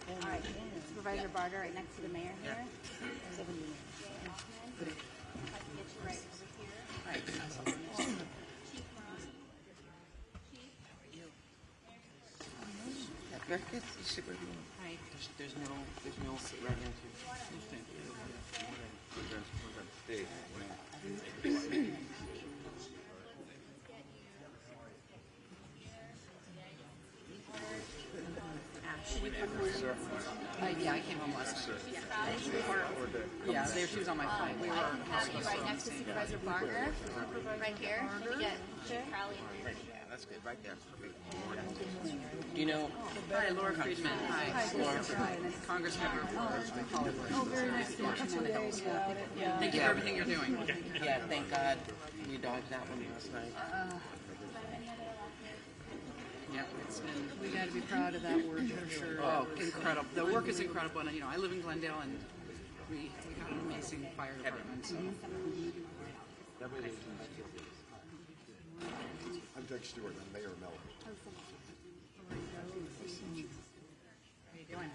All right, Supervisor Barger, right next to the mayor here. Very good. You sit where you want. Right. There's no sit right into. Yeah, I came home last night. Yeah, she was on my phone. We were Right next to Supervisor Barger, right here. Can you get Crowley? Yeah, that's good. Right there. Do you know? Hi, Laura Friedman. Hi, Laura. Congressmember for Hollywood. Oh, very nice to meet you. Thank you for everything you're doing. Yeah, thank God we dodged that one last night. Yeah, it's been. We got to be proud of that work for sure. Oh, incredible. The work is incredible. And, I live in Glendale, and we got an amazing fire department. So. I'm Doug Stewart. I'm Mayor of Melbourne. How you doing?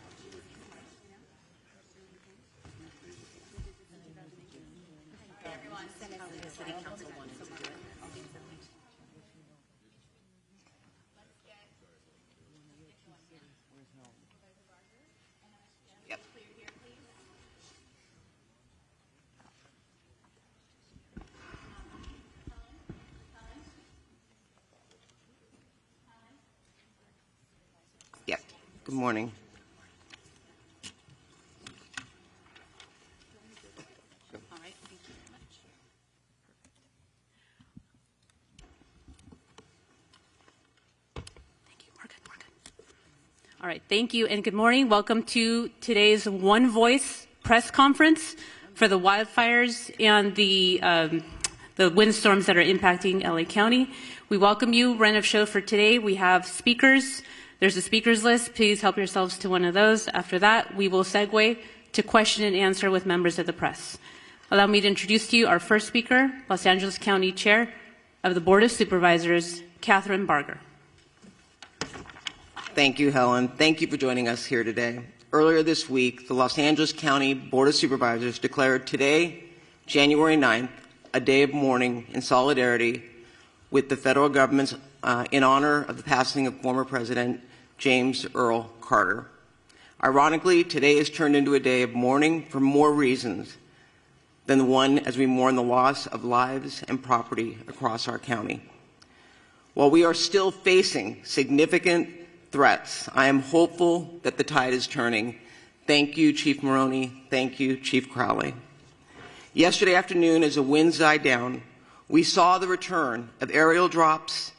Yep. Yep. Good morning. All right, thank you very much. Thank you. We're good. All right, thank you and good morning. Welcome to today's One Voice press conference for the wildfires and the windstorms that are impacting LA County. We welcome you. Run of show for today. We have speakers. There's a speakers list. Please help yourselves to one of those. After that, we will segue to question and answer with members of the press. Allow me to introduce to you our first speaker, Los Angeles County Chair of the Board of Supervisors, Catherine Barger. Thank you, Helen. Thank you for joining us here today. Earlier this week, the Los Angeles County Board of Supervisors declared today, January 9th, a day of mourning in solidarity with the federal government's in honor of the passing of former President James Earl Carter. Ironically, today is turned into a day of mourning for more reasons than the one as we mourn the loss of lives and property across our county. While we are still facing significant threats, I am hopeful that the tide is turning. Thank you, Chief Maroney. Thank you, Chief Crowley. Yesterday afternoon, as the winds died down, we saw the return of aerial drops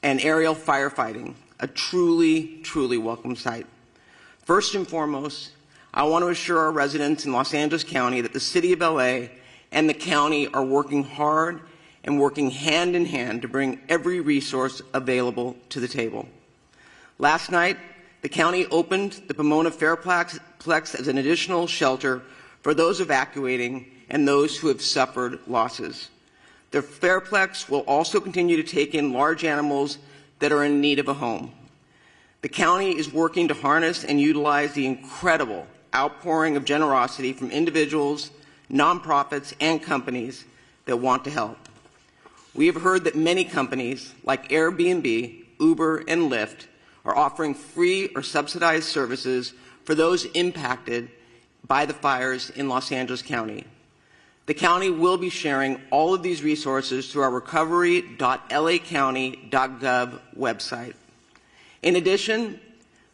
and aerial firefighting, a truly, truly welcome sight. First and foremost, I want to assure our residents in Los Angeles County that the City of LA and the county are working hard and working hand in hand to bring every resource available to the table. Last night, the county opened the Pomona Fairplex as an additional shelter for those evacuating and those who have suffered losses. The Fairplex will also continue to take in large animals that are in need of a home. The county is working to harness and utilize the incredible outpouring of generosity from individuals, nonprofits, and companies that want to help. We have heard that many companies like Airbnb, Uber, and Lyft are offering free or subsidized services for those impacted by the fires in Los Angeles County. The county will be sharing all of these resources through our recovery.lacounty.gov website. In addition,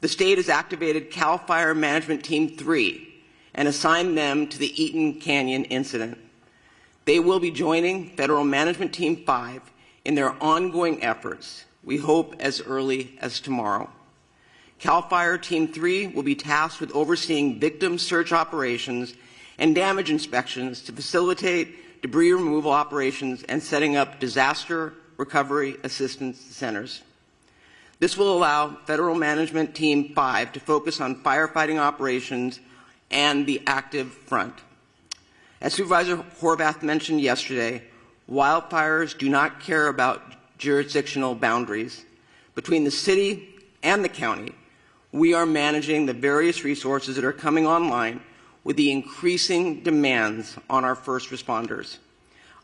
the state has activated CAL FIRE Management Team 3 and assigned them to the Eaton Canyon incident. They will be joining Federal Management Team 5 in their ongoing efforts, we hope as early as tomorrow. CAL FIRE Team 3 will be tasked with overseeing victim search operations and damage inspections to facilitate debris removal operations and setting up disaster recovery assistance centers. This will allow Federal Management Team 5 to focus on firefighting operations and the active front. As Supervisor Horvath mentioned yesterday, wildfires do not care about jurisdictional boundaries. Between the city, and the county, we are managing the various resources that are coming online with the increasing demands on our first responders.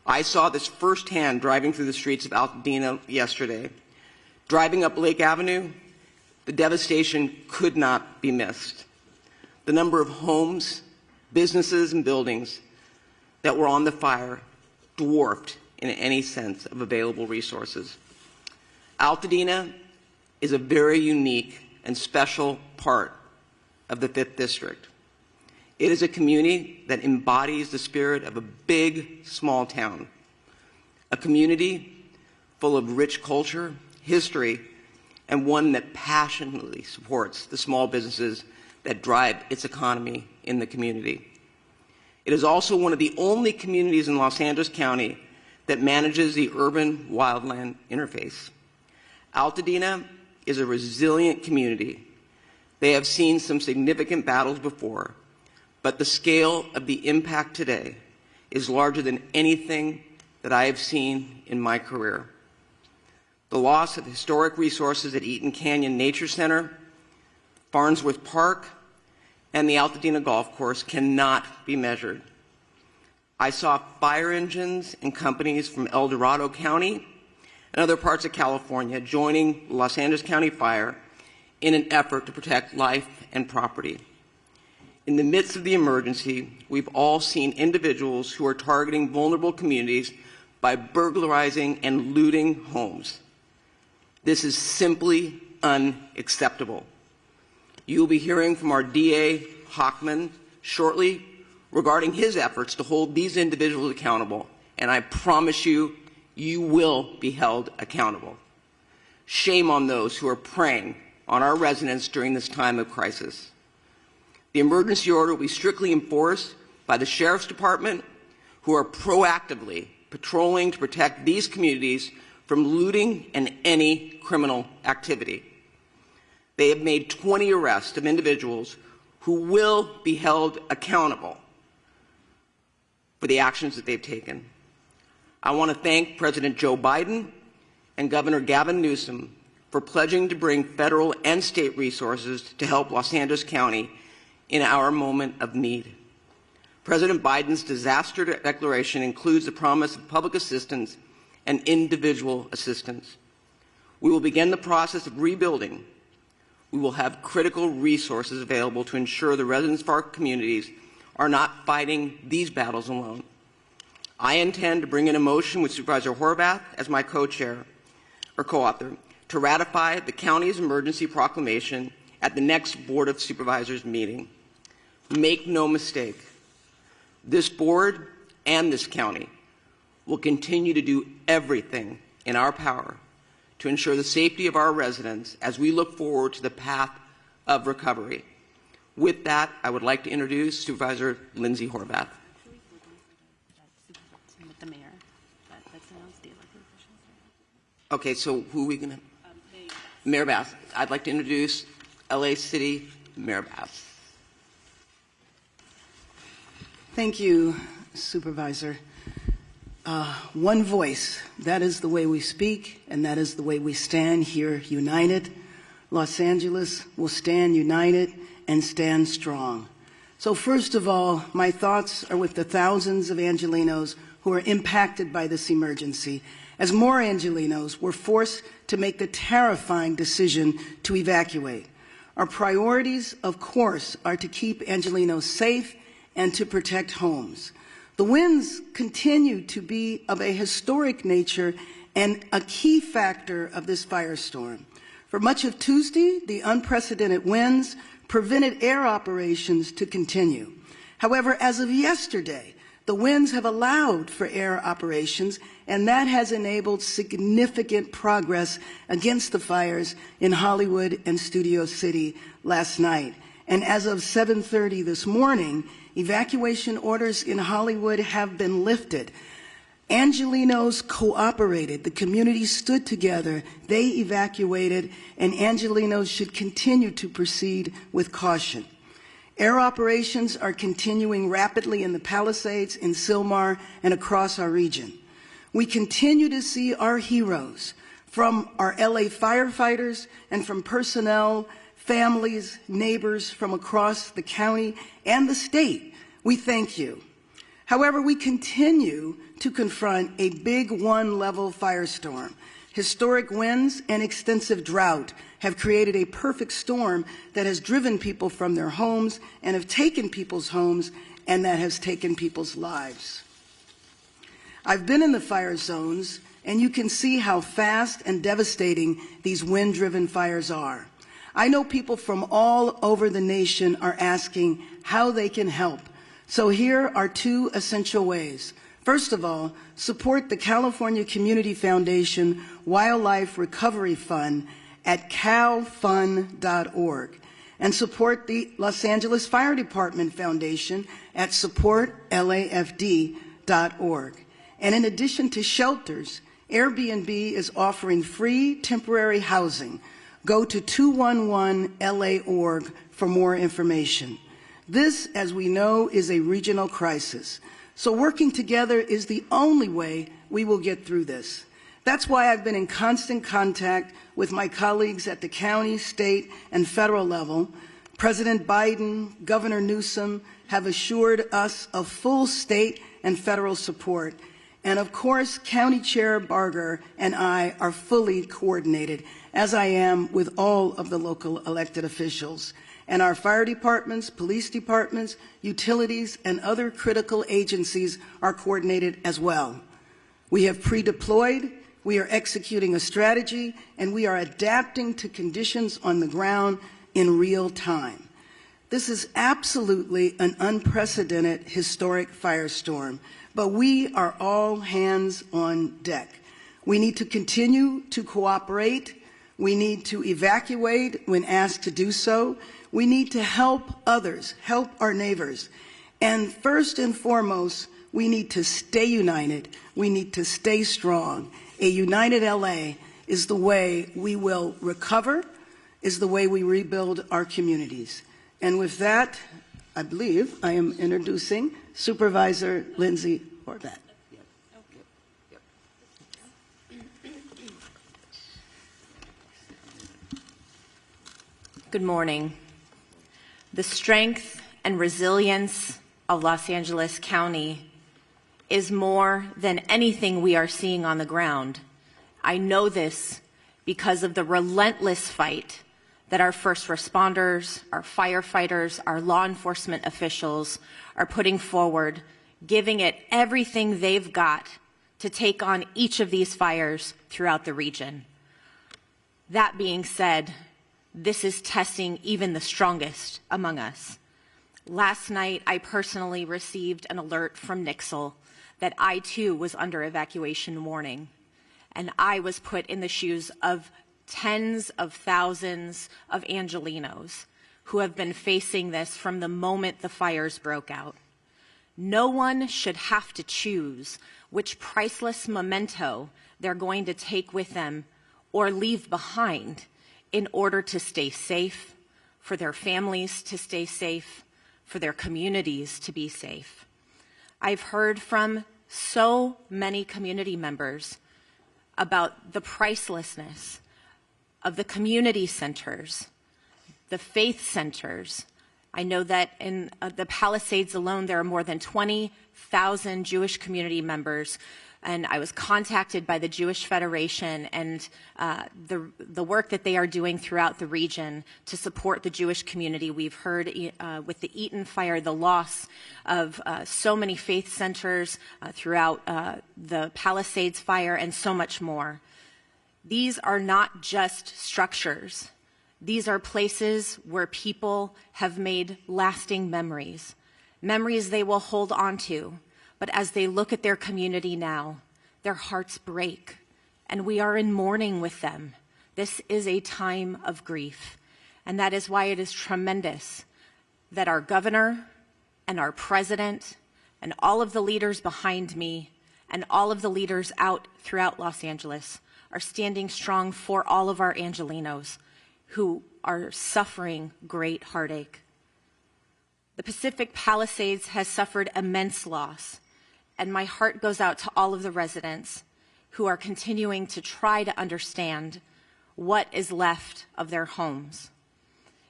I saw this firsthand driving through the streets of Altadena yesterday. Driving up Lake Avenue, the devastation could not be missed. The number of homes, businesses, and buildings that were on the fire dwarfed in any sense of available resources. Altadena is a very unique and special part of the 5th District. It is a community that embodies the spirit of a big, small town, a community full of rich culture, history, and one that passionately supports the small businesses that drive its economy in the community. It is also one of the only communities in Los Angeles County that manages the urban wildland interface. Altadena is a resilient community. They have seen some significant battles before, but the scale of the impact today is larger than anything that I have seen in my career. The loss of historic resources at Eaton Canyon Nature Center, Farnsworth Park, and the Altadena Golf Course cannot be measured. I saw fire engines and companies from El Dorado County and other parts of California joining Los Angeles County Fire in an effort to protect life and property. In the midst of the emergency, we've all seen individuals who are targeting vulnerable communities by burglarizing and looting homes. This is simply unacceptable. You will be hearing from our DA, Hochman, shortly regarding his efforts to hold these individuals accountable, and I promise you, you will be held accountable. Shame on those who are preying on our residents during this time of crisis. The emergency order will be strictly enforced by the Sheriff's Department, who are proactively patrolling to protect these communities from looting and any criminal activity. They have made 20 arrests of individuals who will be held accountable for the actions that they've taken. I want to thank President Joe Biden and Governor Gavin Newsom for pledging to bring federal and state resources to help Los Angeles County in our moment of need. President Biden's disaster declaration includes the promise of public assistance and individual assistance. We will begin the process of rebuilding. We will have critical resources available to ensure the residents of our communities are not fighting these battles alone. I intend to bring in a motion with Supervisor Horvath as my co-chair or co-author to ratify the county's emergency proclamation at the next Board of Supervisors meeting. Make no mistake, this board and this county will continue to do everything in our power to ensure the safety of our residents as we look forward to the path of recovery. With that, I would like to introduce Supervisor Lindsay Horvath. With the mayor. That's announced the elected officials. Okay, so who are we going to? Mayor Bass. I'd like to introduce LA City Mayor Bass. Thank you, Supervisor. One voice, that is the way we speak, and that is the way we stand here united. Los Angeles will stand united and stand strong. So first of all, my thoughts are with the thousands of Angelenos who are impacted by this emergency, as more Angelenos were forced to make the terrifying decision to evacuate. Our priorities, of course, are to keep Angelenos safe and to protect homes. The winds continue to be of a historic nature and a key factor of this firestorm. For much of Tuesday, the unprecedented winds prevented air operations to continue. However, as of yesterday, the winds have allowed for air operations, and that has enabled significant progress against the fires in Hollywood and Studio City last night. And as of 7:30 this morning, evacuation orders in Hollywood have been lifted. Angelenos cooperated. The community stood together. They evacuated, and Angelenos should continue to proceed with caution. Air operations are continuing rapidly in the Palisades, in Sylmar, and across our region. We continue to see our heroes From our LA firefighters and from personnel, families, neighbors from across the county and the state, we thank you. However, we continue to confront a big one-level firestorm. Historic winds and extensive drought have created a perfect storm that has driven people from their homes and have taken people's homes, and that has taken people's lives. I've been in the fire zones, and you can see how fast and devastating these wind-driven fires are. I know people from all over the nation are asking how they can help. So here are two essential ways. First of all, support the California Community Foundation Wildlife Recovery Fund at calfund.org, and support the Los Angeles Fire Department Foundation at supportlafd.org. And in addition to shelters, Airbnb is offering free temporary housing. Go to 211la.org for more information. This, as we know, is a regional crisis. So working together is the only way we will get through this. That's why I've been in constant contact with my colleagues at the county, state, and federal level. President Biden, Governor Newsom have assured us of full state and federal support. And of course, County Chair Barger and I are fully coordinated, as I am with all of the local elected officials. And our fire departments, police departments, utilities, and other critical agencies are coordinated as well. We have pre-deployed, we are executing a strategy, and we are adapting to conditions on the ground in real time. This is absolutely an unprecedented historic firestorm, but we are all hands on deck. We need to continue to cooperate. We need to evacuate when asked to do so. We need to help others, help our neighbors. And first and foremost, we need to stay united. We need to stay strong. A united LA is the way we will recover, is the way we rebuild our communities. And with that, I believe I am introducing Supervisor Lindsay Horvath. Good morning. The strength and resilience of Los Angeles County is more than anything we are seeing on the ground. I know this because of the relentless fight that our first responders, our firefighters, our law enforcement officials are putting forward, giving it everything they've got to take on each of these fires throughout the region. That being said, this is testing even the strongest among us. Last night, I personally received an alert from Nixle that I too was under evacuation warning, and I was put in the shoes of tens of thousands of Angelenos who have been facing this from the moment the fires broke out. No one should have to choose which priceless memento they're going to take with them or leave behind in order to stay safe, for their families to stay safe, for their communities to be safe. I've heard from so many community members about the pricelessness of the community centers, the faith centers. I know that in the Palisades alone, there are more than 20,000 Jewish community members, and I was contacted by the Jewish Federation and the work that they are doing throughout the region to support the Jewish community. We've heard with the Eaton fire the loss of so many faith centers throughout the Palisades fire and so much more. These are not just structures. These are places where people have made lasting memories, memories they will hold on to. But as they look at their community now, their hearts break, and we are in mourning with them. This is a time of grief, and that is why it is tremendous that our governor and our president and all of the leaders behind me and all of the leaders out throughout Los Angeles are standing strong for all of our Angelenos who are suffering great heartache. The Pacific Palisades has suffered immense loss, and my heart goes out to all of the residents. who are continuing to try to understand what is left of their homes.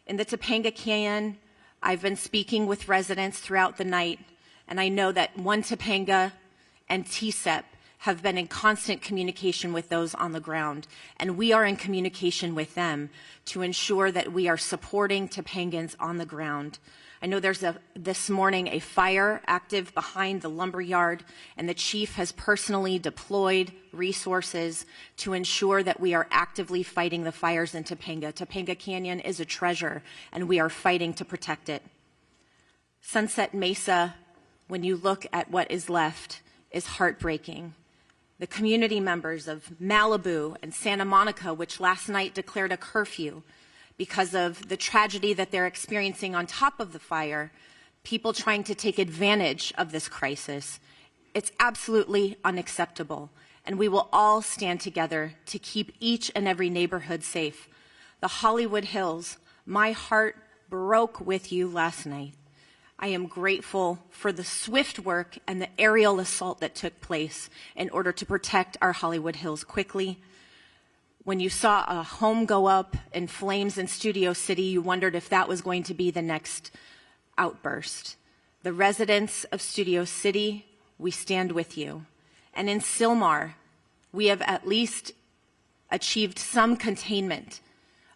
In the Topanga Canyon, I've been speaking with residents throughout the night, and I know that One Topanga and TSEP have been in constant communication with those on the ground, and we are in communication with them to ensure that we are supporting Topangans on the ground. I know there's this morning a fire active behind the lumber yard, and the chief has personally deployed resources to ensure that we are actively fighting the fires in Topanga. Topanga Canyon is a treasure, and we are fighting to protect it. Sunset Mesa, when you look at what is left, is heartbreaking. The community members of Malibu and Santa Monica, which last night declared a curfew because of the tragedy that they're experiencing on top of the fire, people trying to take advantage of this crisis. It's absolutely unacceptable, and we will all stand together to keep each and every neighborhood safe. The Hollywood Hills, my heart broke with you last night. I am grateful for the swift work and the aerial assault that took place in order to protect our Hollywood Hills quickly. When you saw a home go up in flames in Studio City, you wondered if that was going to be the next outburst. The residents of Studio City, we stand with you. And in Sylmar, we have at least achieved some containment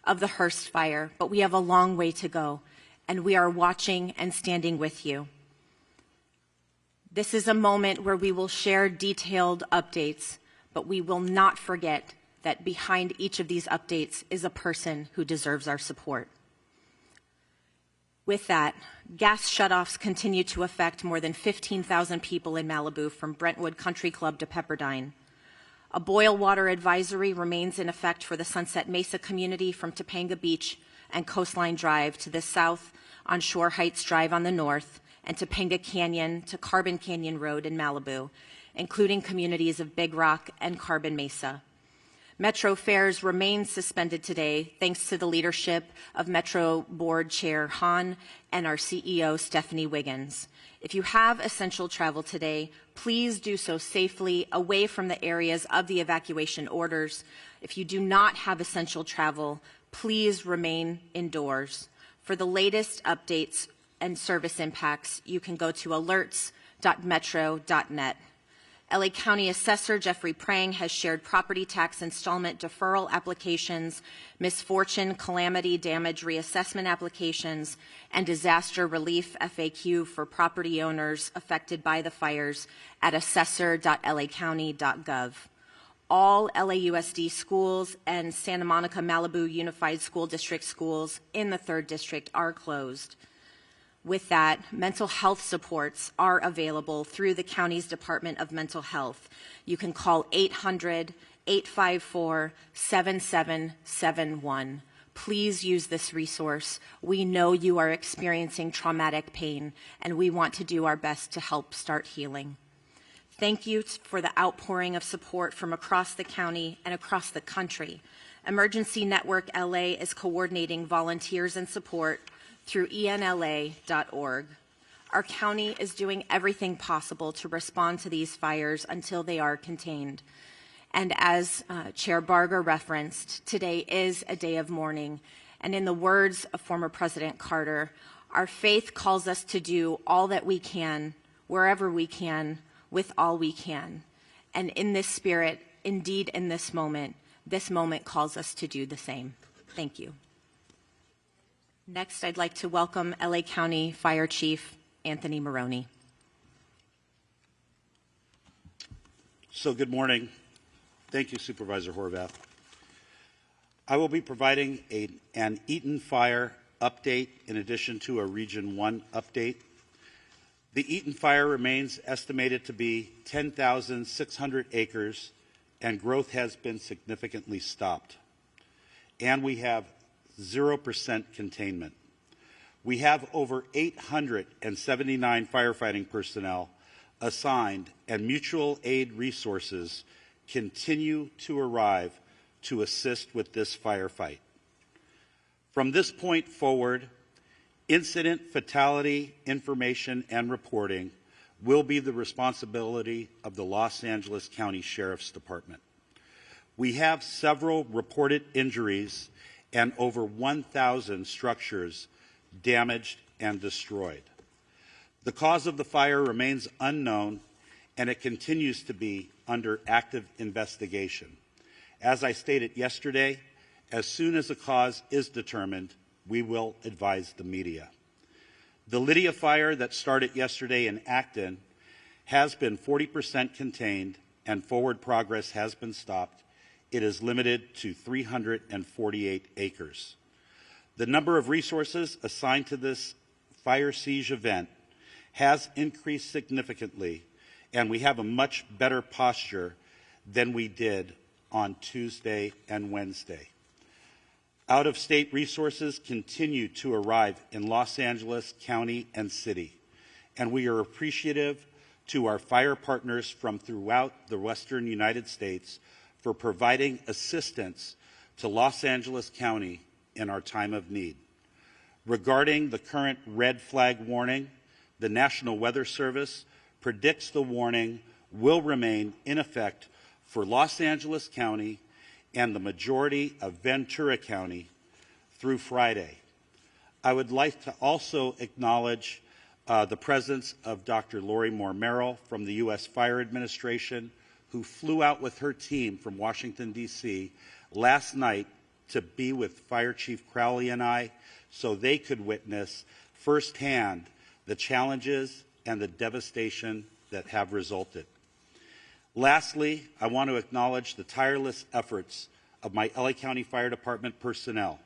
of the Hearst fire, but we have a long way to go. And we are watching and standing with you. This is a moment where we will share detailed updates, but we will not forget that behind each of these updates is a person who deserves our support. With that, gas shutoffs continue to affect more than 15,000 people in Malibu from Brentwood Country Club to Pepperdine. A boil water advisory remains in effect for the Sunset Mesa community from Topanga Beach and Coastline Drive to the south on Shore Heights Drive on the north, and Topanga Canyon to Carbon Canyon Road in Malibu, including communities of Big Rock and Carbon Mesa. Metro fares remain suspended today thanks to the leadership of Metro Board Chair Hahn and our CEO Stephanie Wiggins. If you have essential travel today, please do so safely away from the areas of the evacuation orders. If you do not have essential travel, please remain indoors. For the latest updates and service impacts, you can go to alerts.metro.net. LA County Assessor Jeffrey Prang has shared property tax installment deferral applications, misfortune, calamity, damage reassessment applications, and disaster relief FAQ for property owners affected by the fires at assessor.lacounty.gov. All LAUSD schools and Santa Monica Malibu Unified School District schools in the 3rd District are closed. With that, mental health supports are available through the county's Department of Mental Health. You can call 800-854-7771. Please use this resource. We know you are experiencing traumatic pain, and we want to do our best to help start healing. Thank you for the outpouring of support from across the county and across the country. Emergency Network LA is coordinating volunteers and support through enla.org. Our county is doing everything possible to respond to these fires until they are contained. And as Chair Barger referenced, today is a day of mourning. And in the words of former President Carter, our faith calls us to do all that we can, wherever we can, with all we can. And in this spirit, indeed in this moment calls us to do the same. Thank you. Next, I'd like to welcome LA County Fire Chief Anthony Maroney. So good morning. Thank you, Supervisor Horvath. I will be providing an Eaton Fire update in addition to a Region 1 update. The Eaton Fire remains estimated to be 10,600 acres, and growth has been significantly stopped. And we have 0% containment. We have over 879 firefighting personnel assigned, and mutual aid resources continue to arrive to assist with this firefight. From this point forward, incident fatality information and reporting will be the responsibility of the Los Angeles County Sheriff's Department. We have several reported injuries and over 1,000 structures damaged and destroyed. The cause of the fire remains unknown, and it continues to be under active investigation. As I stated yesterday, as soon as a cause is determined, we will advise the media. The Lydia fire that started yesterday in Acton has been 40% contained, and forward progress has been stopped. It is limited to 348 acres. The number of resources assigned to this fire siege event has increased significantly, and we have a much better posture than we did on Tuesday and Wednesday. Out-of-state resources continue to arrive in Los Angeles County and City, and we are appreciative to our fire partners from throughout the Western United States for providing assistance to Los Angeles County in our time of need. Regarding the current red flag warning, the National Weather Service predicts the warning will remain in effect for Los Angeles County and the majority of Ventura County through Friday. I would like to also acknowledge the presence of Dr. Lori Moore Merrill from the U.S. Fire Administration, who flew out with her team from Washington, D.C. last night to be with Fire Chief Crowley and I so they could witness firsthand the challenges and the devastation that have resulted. Lastly, I want to acknowledge the tireless efforts of my LA County Fire Department personnel,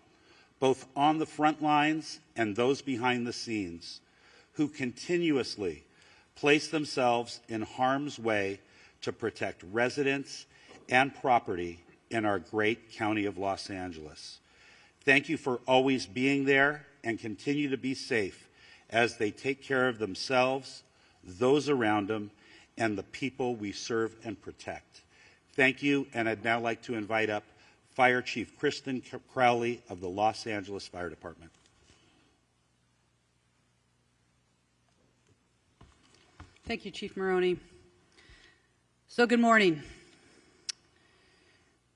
both on the front lines and those behind the scenes, who continuously place themselves in harm's way to protect residents and property in our great county of Los Angeles. Thank you for always being there, and continue to be safe as they take care of themselves, those around them, and the people we serve and protect. Thank you, and I'd now like to invite up Fire Chief Kristen Crowley of the Los Angeles Fire Department. Thank you, Chief Maroney. So good morning.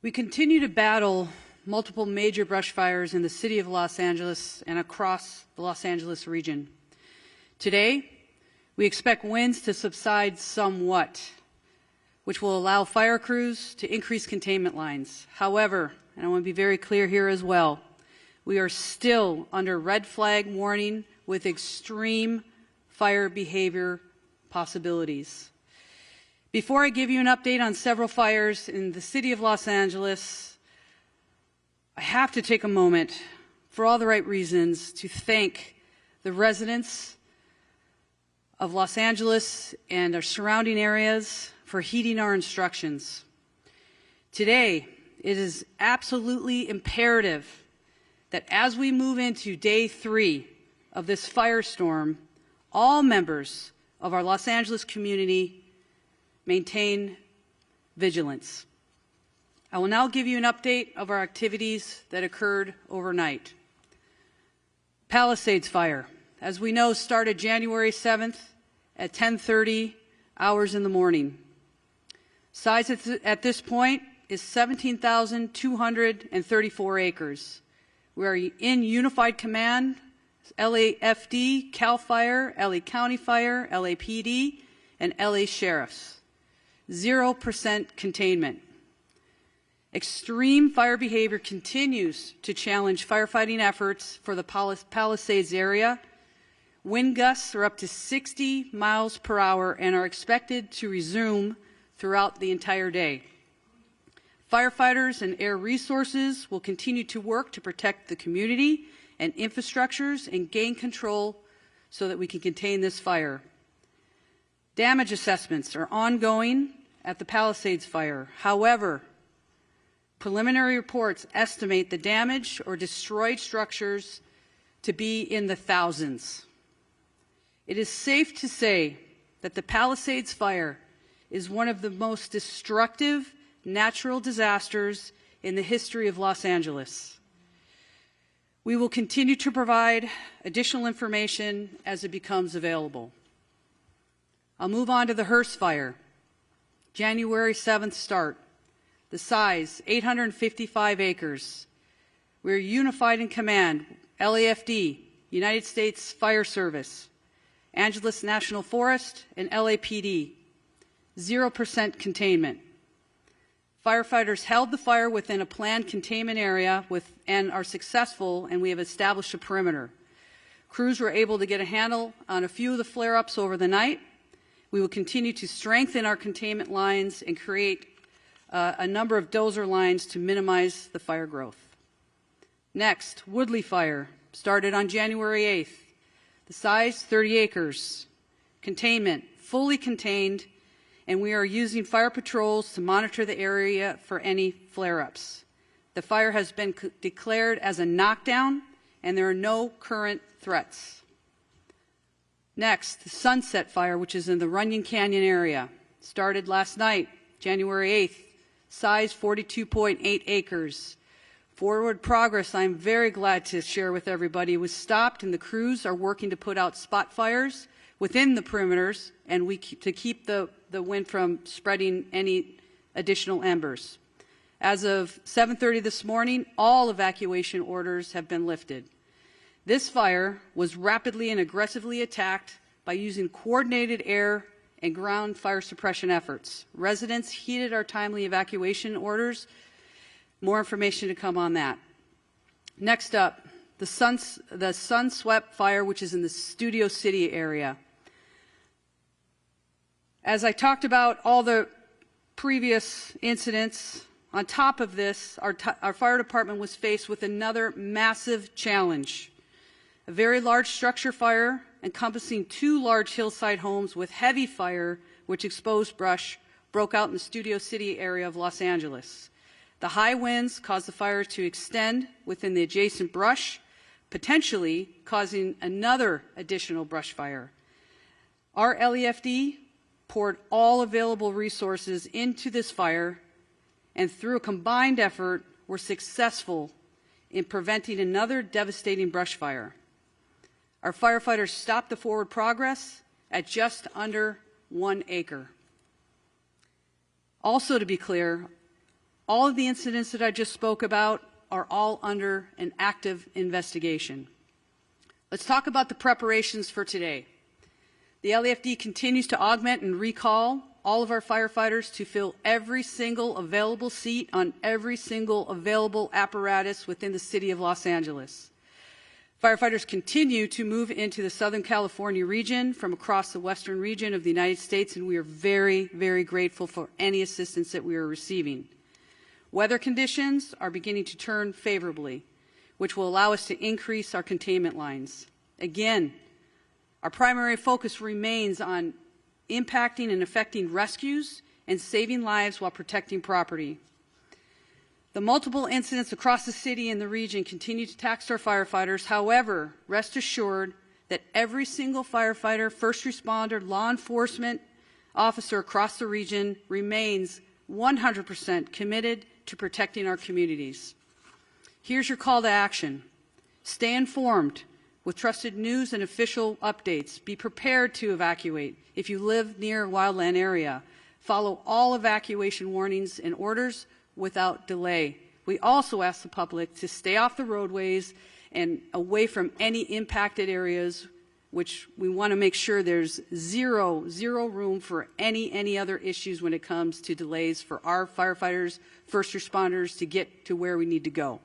We continue to battle multiple major brush fires in the city of Los Angeles and across the Los Angeles region. Today, we expect winds to subside somewhat, which will allow fire crews to increase containment lines. However, and I want to be very clear here as well, we are still under red flag warning with extreme fire behavior possibilities. Before I give you an update on several fires in the city of Los Angeles, I have to take a moment, for all the right reasons, to thank the residents of Los Angeles and our surrounding areas for heeding our instructions. Today, it is absolutely imperative that as we move into day 3 of this firestorm, all members of our Los Angeles community maintain vigilance. I will now give you an update of our activities that occurred overnight. Palisades fire, as we know, started January 7th at 10:30 hours in the morning. Size at this point is 17,234 acres. We are in unified command, LAFD, CAL FIRE, LA County Fire, LAPD, and LA Sheriffs. 0% containment. Extreme fire behavior continues to challenge firefighting efforts for the Palisades area. Wind gusts are up to 60 miles per hour and are expected to resume throughout the entire day. Firefighters and air resources will continue to work to protect the community and infrastructures and gain control so that we can contain this fire. Damage assessments are ongoing at the Palisades fire. However, preliminary reports estimate the damage or destroyed structures to be in the thousands. It is safe to say that the Palisades fire is one of the most destructive natural disasters in the history of Los Angeles. We will continue to provide additional information as it becomes available. I'll move on to the Hearst fire. January 7th start. The size, 855 acres. We're unified in command, LAFD, United States Fire Service, Angeles National Forest, and LAPD. 0% containment. Firefighters held the fire within a planned containment area and are successful, and we have established a perimeter. Crews were able to get a handle on a few of the flare-ups over the night. We will continue to strengthen our containment lines and create a number of dozer lines to minimize the fire growth. Next, Woodley fire started on January 8th. The size, 30 acres. Containment, fully contained, and we are using fire patrols to monitor the area for any flare-ups. The fire has been declared as a knockdown, and there are no current threats. Next, the Sunset fire, which is in the Runyon Canyon area, started last night, January 8th. Size, 42.8 acres. Forward progress, I'm very glad to share with everybody, was stopped, and the crews are working to put out spot fires within the perimeters and to keep the wind from spreading any additional embers. As of 7:30 this morning, all evacuation orders have been lifted. This fire was rapidly and aggressively attacked by using coordinated air and ground fire suppression efforts. Residents heeded our timely evacuation orders. More information to come on that. Next up, the Sunswept fire, which is in the Studio City area. As I talked about all the previous incidents, on top of this, our fire department was faced with another massive challenge. A very large structure fire encompassing 2 large hillside homes with heavy fire, which exposed brush, broke out in the Studio City area of Los Angeles. The high winds caused the fire to extend within the adjacent brush, potentially causing another additional brush fire. Our LAFD poured all available resources into this fire, and through a combined effort, were successful in preventing another devastating brush fire. Our firefighters stopped the forward progress at just under 1 acre. Also, to be clear, all of the incidents that I just spoke about are all under an active investigation. Let's talk about the preparations for today. The LAFD continues to augment and recall all of our firefighters to fill every single available seat on every single available apparatus within the city of Los Angeles. Firefighters continue to move into the Southern California region from across the western region of the United States, and we are very, very grateful for any assistance that we are receiving. Weather conditions are beginning to turn favorably, which will allow us to increase our containment lines. Again, our primary focus remains on impacting and affecting rescues and saving lives while protecting property. The multiple incidents across the city and the region continue to tax our firefighters. However, rest assured that every single firefighter, first responder, law enforcement officer across the region remains 100% committed to protecting our communities. Here's your call to action. Stay informed with trusted news and official updates. Be prepared to evacuate if you live near a wildland area. Follow all evacuation warnings and orders without delay. We also ask the public to stay off the roadways and away from any impacted areas, which we want to make sure there's zero room for any other issues when it comes to delays for our firefighters, first responders to get to where we need to go.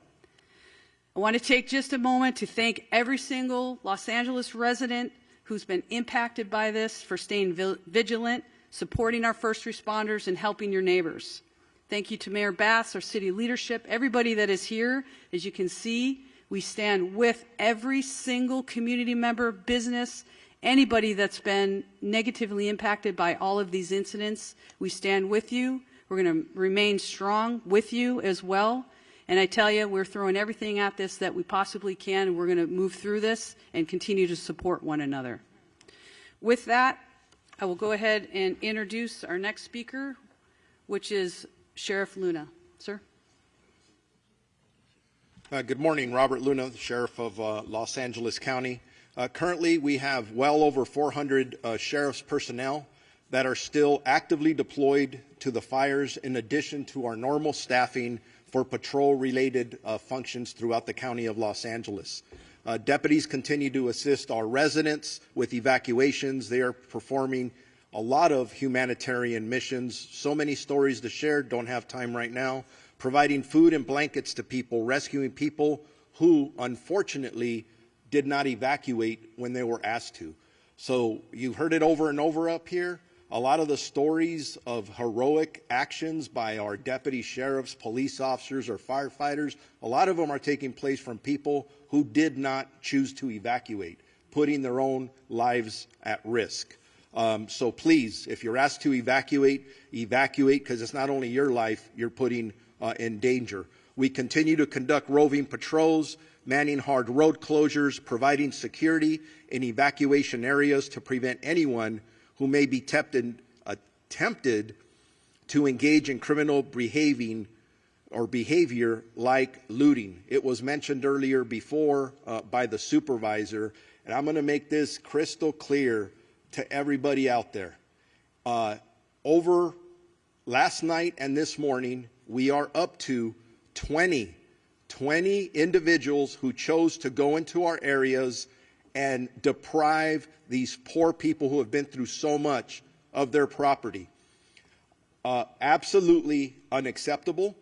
I want to take just a moment to thank every single Los Angeles resident who's been impacted by this for staying vigilant, supporting our first responders, and helping your neighbors. Thank you to Mayor Bass, our city leadership, everybody that is here. As you can see, we stand with every single community member, business, anybody that's been negatively impacted by all of these incidents. We stand with you. We're going to remain strong with you as well. And I tell you, we're throwing everything at this that we possibly can, and we're going to move through this and continue to support one another. With that, I will go ahead and introduce our next speaker, which is Sheriff Luna. Sir? Good morning, Robert Luna, Sheriff of Los Angeles County. Currently, we have well over 400 sheriff's personnel that are still actively deployed to the fires, in addition to our normal staffing for patrol-related functions throughout the County of Los Angeles. Deputies continue to assist our residents with evacuations. They are performing a lot of humanitarian missions. So many stories to share, don't have time right now. Providing food and blankets to people, rescuing people who, unfortunately, did not evacuate when they were asked to. So you've heard it over and over up here. A lot of the stories of heroic actions by our deputy sheriffs, police officers, or firefighters, a lot of them are taking place from people who did not choose to evacuate, putting their own lives at risk. So please, if you're asked to evacuate, because it's not only your life you're putting in danger. We continue to conduct roving patrols, manning hard road closures, providing security in evacuation areas to prevent anyone who may be tempted to engage in criminal behavior like looting. It was mentioned earlier before by the supervisor, and I'm going to make this crystal clear to everybody out there. Over last night and this morning, we are up to 20 individuals who chose to go into our areas and deprive these poor people who have been through so much of their property. Absolutely unacceptable.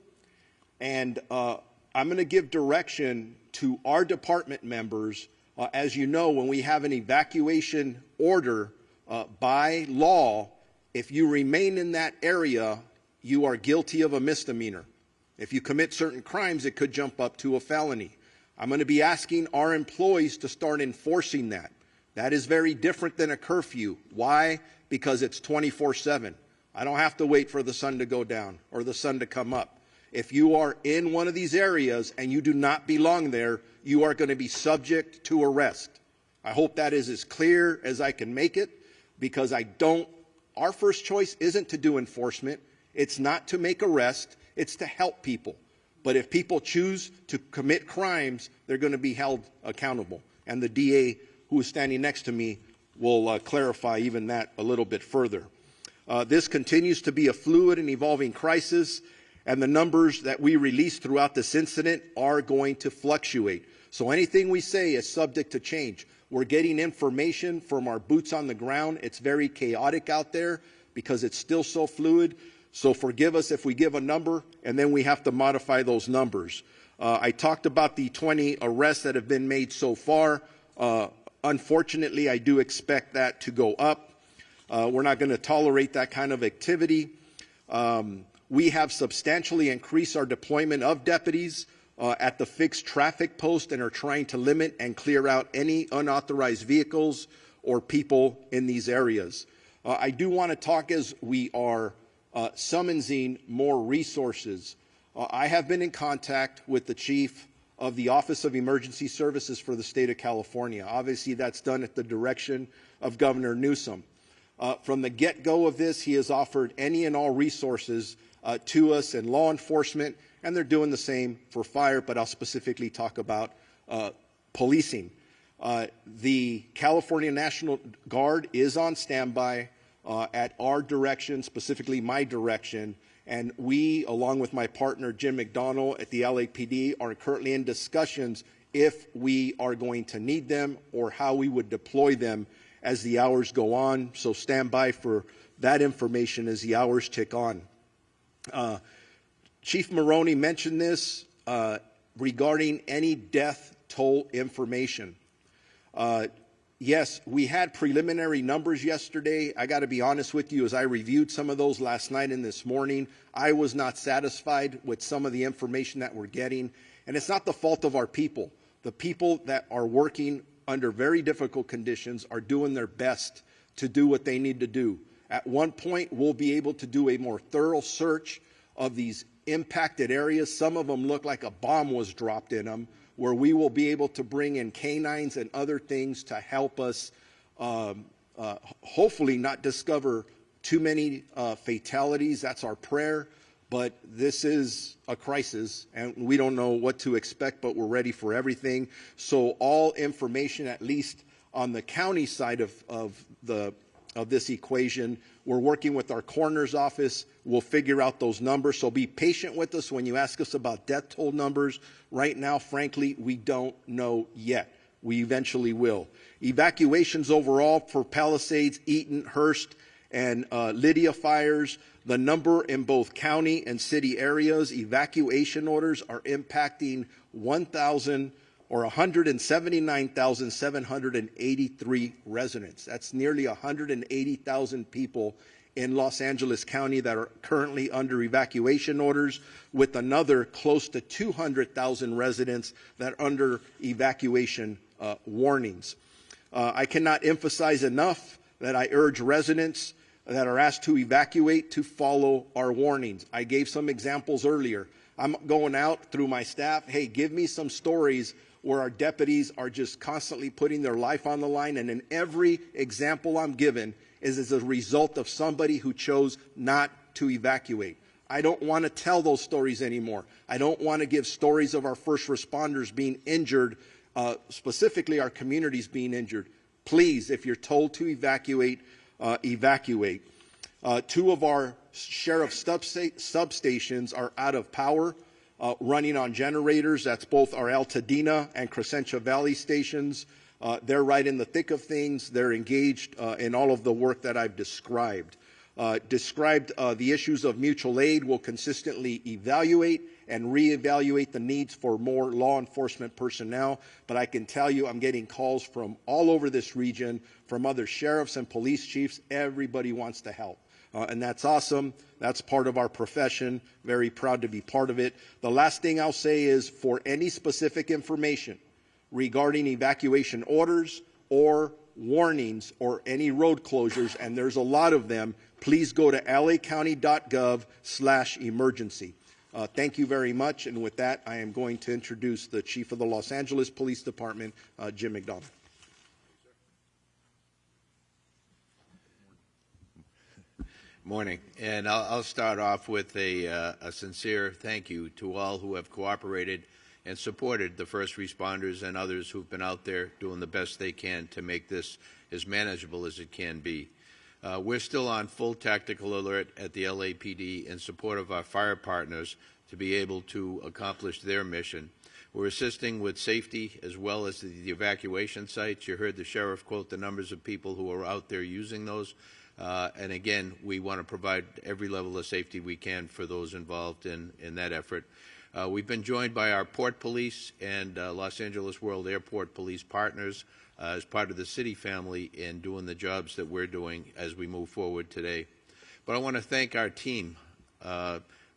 And I'm going to give direction to our department members. As you know, when we have an evacuation order by law, if you remain in that area, you are guilty of a misdemeanor. If you commit certain crimes, it could jump up to a felony. I'm going to be asking our employees to start enforcing that. That is very different than a curfew. Why? Because it's 24/7. I don't have to wait for the sun to go down or the sun to come up. If you are in one of these areas and you do not belong there, you are going to be subject to arrest. I hope that is as clear as I can make it, because our first choice isn't to do enforcement. It's not to make arrests. It's to help people. But if people choose to commit crimes, they're going to be held accountable. And the DA, who is standing next to me, will clarify even that a little bit further. This continues to be a fluid and evolving crisis, and the numbers that we release throughout this incident are going to fluctuate. So anything we say is subject to change. We're getting information from our boots on the ground. It's very chaotic out there because it's still so fluid. So forgive us if we give a number and then we have to modify those numbers. I talked about the 20 arrests that have been made so far. Unfortunately, I do expect that to go up. We're not going to tolerate that kind of activity. We have substantially increased our deployment of deputies at the fixed traffic post and are trying to limit and clear out any unauthorized vehicles or people in these areas. I do want to talk as we are summoning more resources. I have been in contact with the chief of the Office of Emergency Services for the state of California. Obviously, that's done at the direction of Governor Newsom. From the get-go of this, he has offered any and all resources to us in law enforcement, and they're doing the same for fire, but I'll specifically talk about policing. The California National Guard is on standby at our direction, specifically my direction, and we, along with my partner Jim McDonald at the LAPD, are currently in discussions if we are going to need them or how we would deploy them as the hours go on. So stand by for that information as the hours tick on. Chief Maroney mentioned this regarding any death toll information. Yes, we had preliminary numbers yesterday. I got to be honest with you, as I reviewed some of those last night and this morning, I was not satisfied with some of the information that we're getting. And it's not the fault of our people. The people that are working under very difficult conditions are doing their best to do what they need to do. At one point, we'll be able to do a more thorough search of these impacted areas. Some of them look like a bomb was dropped in them, where we will be able to bring in canines and other things to help us hopefully not discover too many fatalities. That's our prayer. But this is a crisis, and we don't know what to expect, but we're ready for everything. So all information, at least on the county side of the of this equation. We're working with our coroner's office. We'll figure out those numbers. So be patient with us when you ask us about death toll numbers. Right now, frankly, we don't know yet. We eventually will. Evacuations overall for Palisades, Eaton, Hearst, and Lydia fires, the number in both county and city areas, evacuation orders are impacting 179,783 residents. That's nearly 180,000 people in Los Angeles County that are currently under evacuation orders, with another close to 200,000 residents that are under evacuation warnings. I cannot emphasize enough that I urge residents that are asked to evacuate to follow our warnings. I gave some examples earlier. I'm going out through my staff, hey, give me some stories where our deputies are just constantly putting their life on the line, and in every example I'm given is as a result of somebody who chose not to evacuate. I don't want to tell those stories anymore. I don't want to give stories of our first responders being injured, specifically our communities being injured. Please, if you're told to evacuate, evacuate. Two of our sheriff substations are out of power, running on generators. That's both our Altadena and Crescentia Valley stations. They're right in the thick of things. They're engaged in all of the work that I've described. The issues of mutual aid. Will consistently evaluate and reevaluate the needs for more law enforcement personnel. But I can tell you I'm getting calls from all over this region, from other sheriffs and police chiefs. Everybody wants to help. And that's awesome. That's part of our profession. Very proud to be part of it. The last thing I'll say is, for any specific information regarding evacuation orders or warnings or any road closures, and there's a lot of them, please go to lacounty.gov/emergency. Thank you very much. And with that, I am going to introduce the Chief of the Los Angeles Police Department, Jim McDonald. Morning, and I'll start off with a sincere thank you to all who have cooperated and supported the first responders and others who've been out there doing the best they can to make this as manageable as it can be. We're still on full tactical alert at the LAPD in support of our fire partners to be able to accomplish their mission. We're assisting with safety as well as the evacuation sites. You heard the sheriff quote the numbers of people who are out there using those. And again, we want to provide every level of safety we can for those involved in that effort. We've been joined by our Port Police and Los Angeles World Airport Police partners as part of the city family in doing the jobs that we're doing as we move forward today. But I want to thank our team.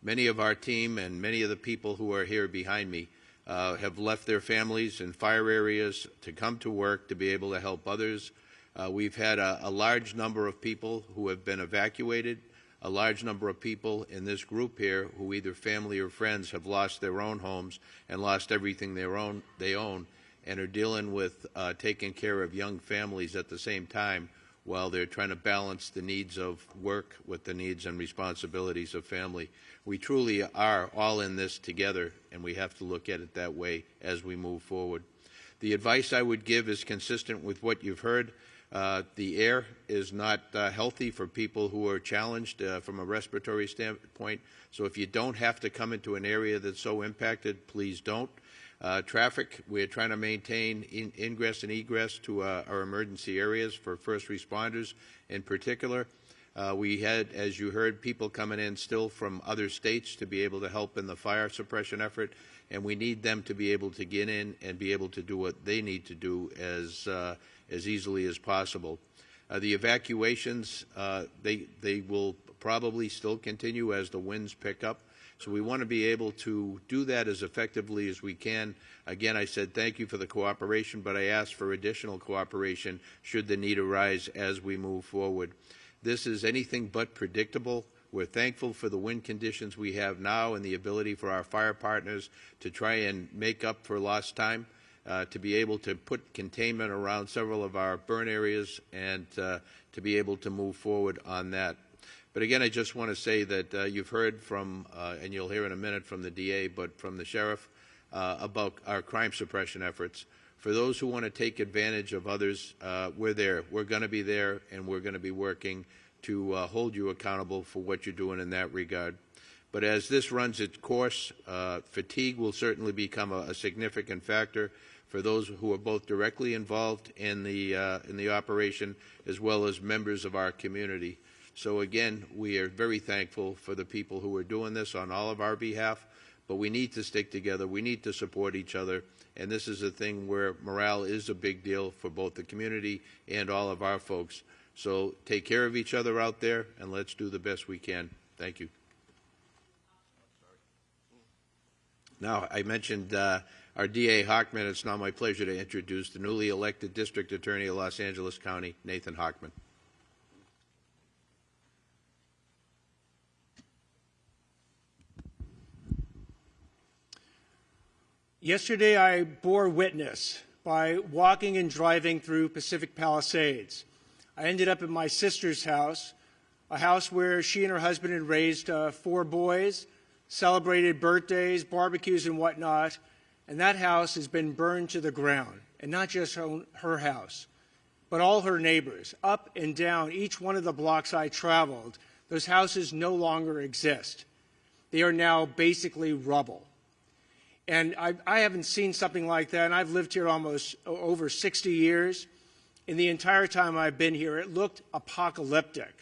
Many of our team and many of the people who are here behind me have left their families in fire areas to come to work to be able to help others. We've had a large number of people who have been evacuated, a large number of people in this group here who either family or friends have lost their own homes and lost everything they own and are dealing with taking care of young families at the same time while they're trying to balance the needs of work with the needs and responsibilities of family. We truly are all in this together, and we have to look at it that way as we move forward. The advice I would give is consistent with what you've heard. The air is not healthy for people who are challenged from a respiratory standpoint. So if you don't have to come into an area that's so impacted, please don't. Traffic, we're trying to maintain ingress and egress to our emergency areas for first responders in particular. We had, as you heard, people coming in still from other states to be able to help in the fire suppression effort, and we need them to be able to get in and be able to do what they need to do as easily as possible. The evacuations, they will probably still continue as the winds pick up. So we want to be able to do that as effectively as we can. Again, I said thank you for the cooperation, but I ask for additional cooperation should the need arise as we move forward. This is anything but predictable. We're thankful for the wind conditions we have now and the ability for our fire partners to try and make up for lost time, to be able to put containment around several of our burn areas and to be able to move forward on that. But again, I just want to say that you've heard from, and you'll hear in a minute from the DA, but from the sheriff about our crime suppression efforts. For those who want to take advantage of others, we're there. We're going to be there, and we're going to be working to hold you accountable for what you're doing in that regard. But as this runs its course, fatigue will certainly become a significant factor for those who are both directly involved in the operation as well as members of our community. So again, we are very thankful for the people who are doing this on all of our behalf, but we need to stick together. We need to support each other, and this is a thing where morale is a big deal for both the community and all of our folks. So take care of each other out there, and let's do the best we can. Thank you. Now, I mentioned our DA Hockman. It's now my pleasure to introduce the newly elected District Attorney of Los Angeles County, Nathan Hockman. Yesterday, I bore witness by walking and driving through Pacific Palisades. I ended up at my sister's house, a house where she and her husband had raised 4 boys, celebrated birthdays, barbecues, and whatnot, and that house has been burned to the ground. And not just her house, but all her neighbors. Up and down each one of the blocks I traveled, those houses no longer exist. They are now basically rubble. And I haven't seen something like that, and I've lived here almost over 60 years. In the entire time I've been here, it looked apocalyptic.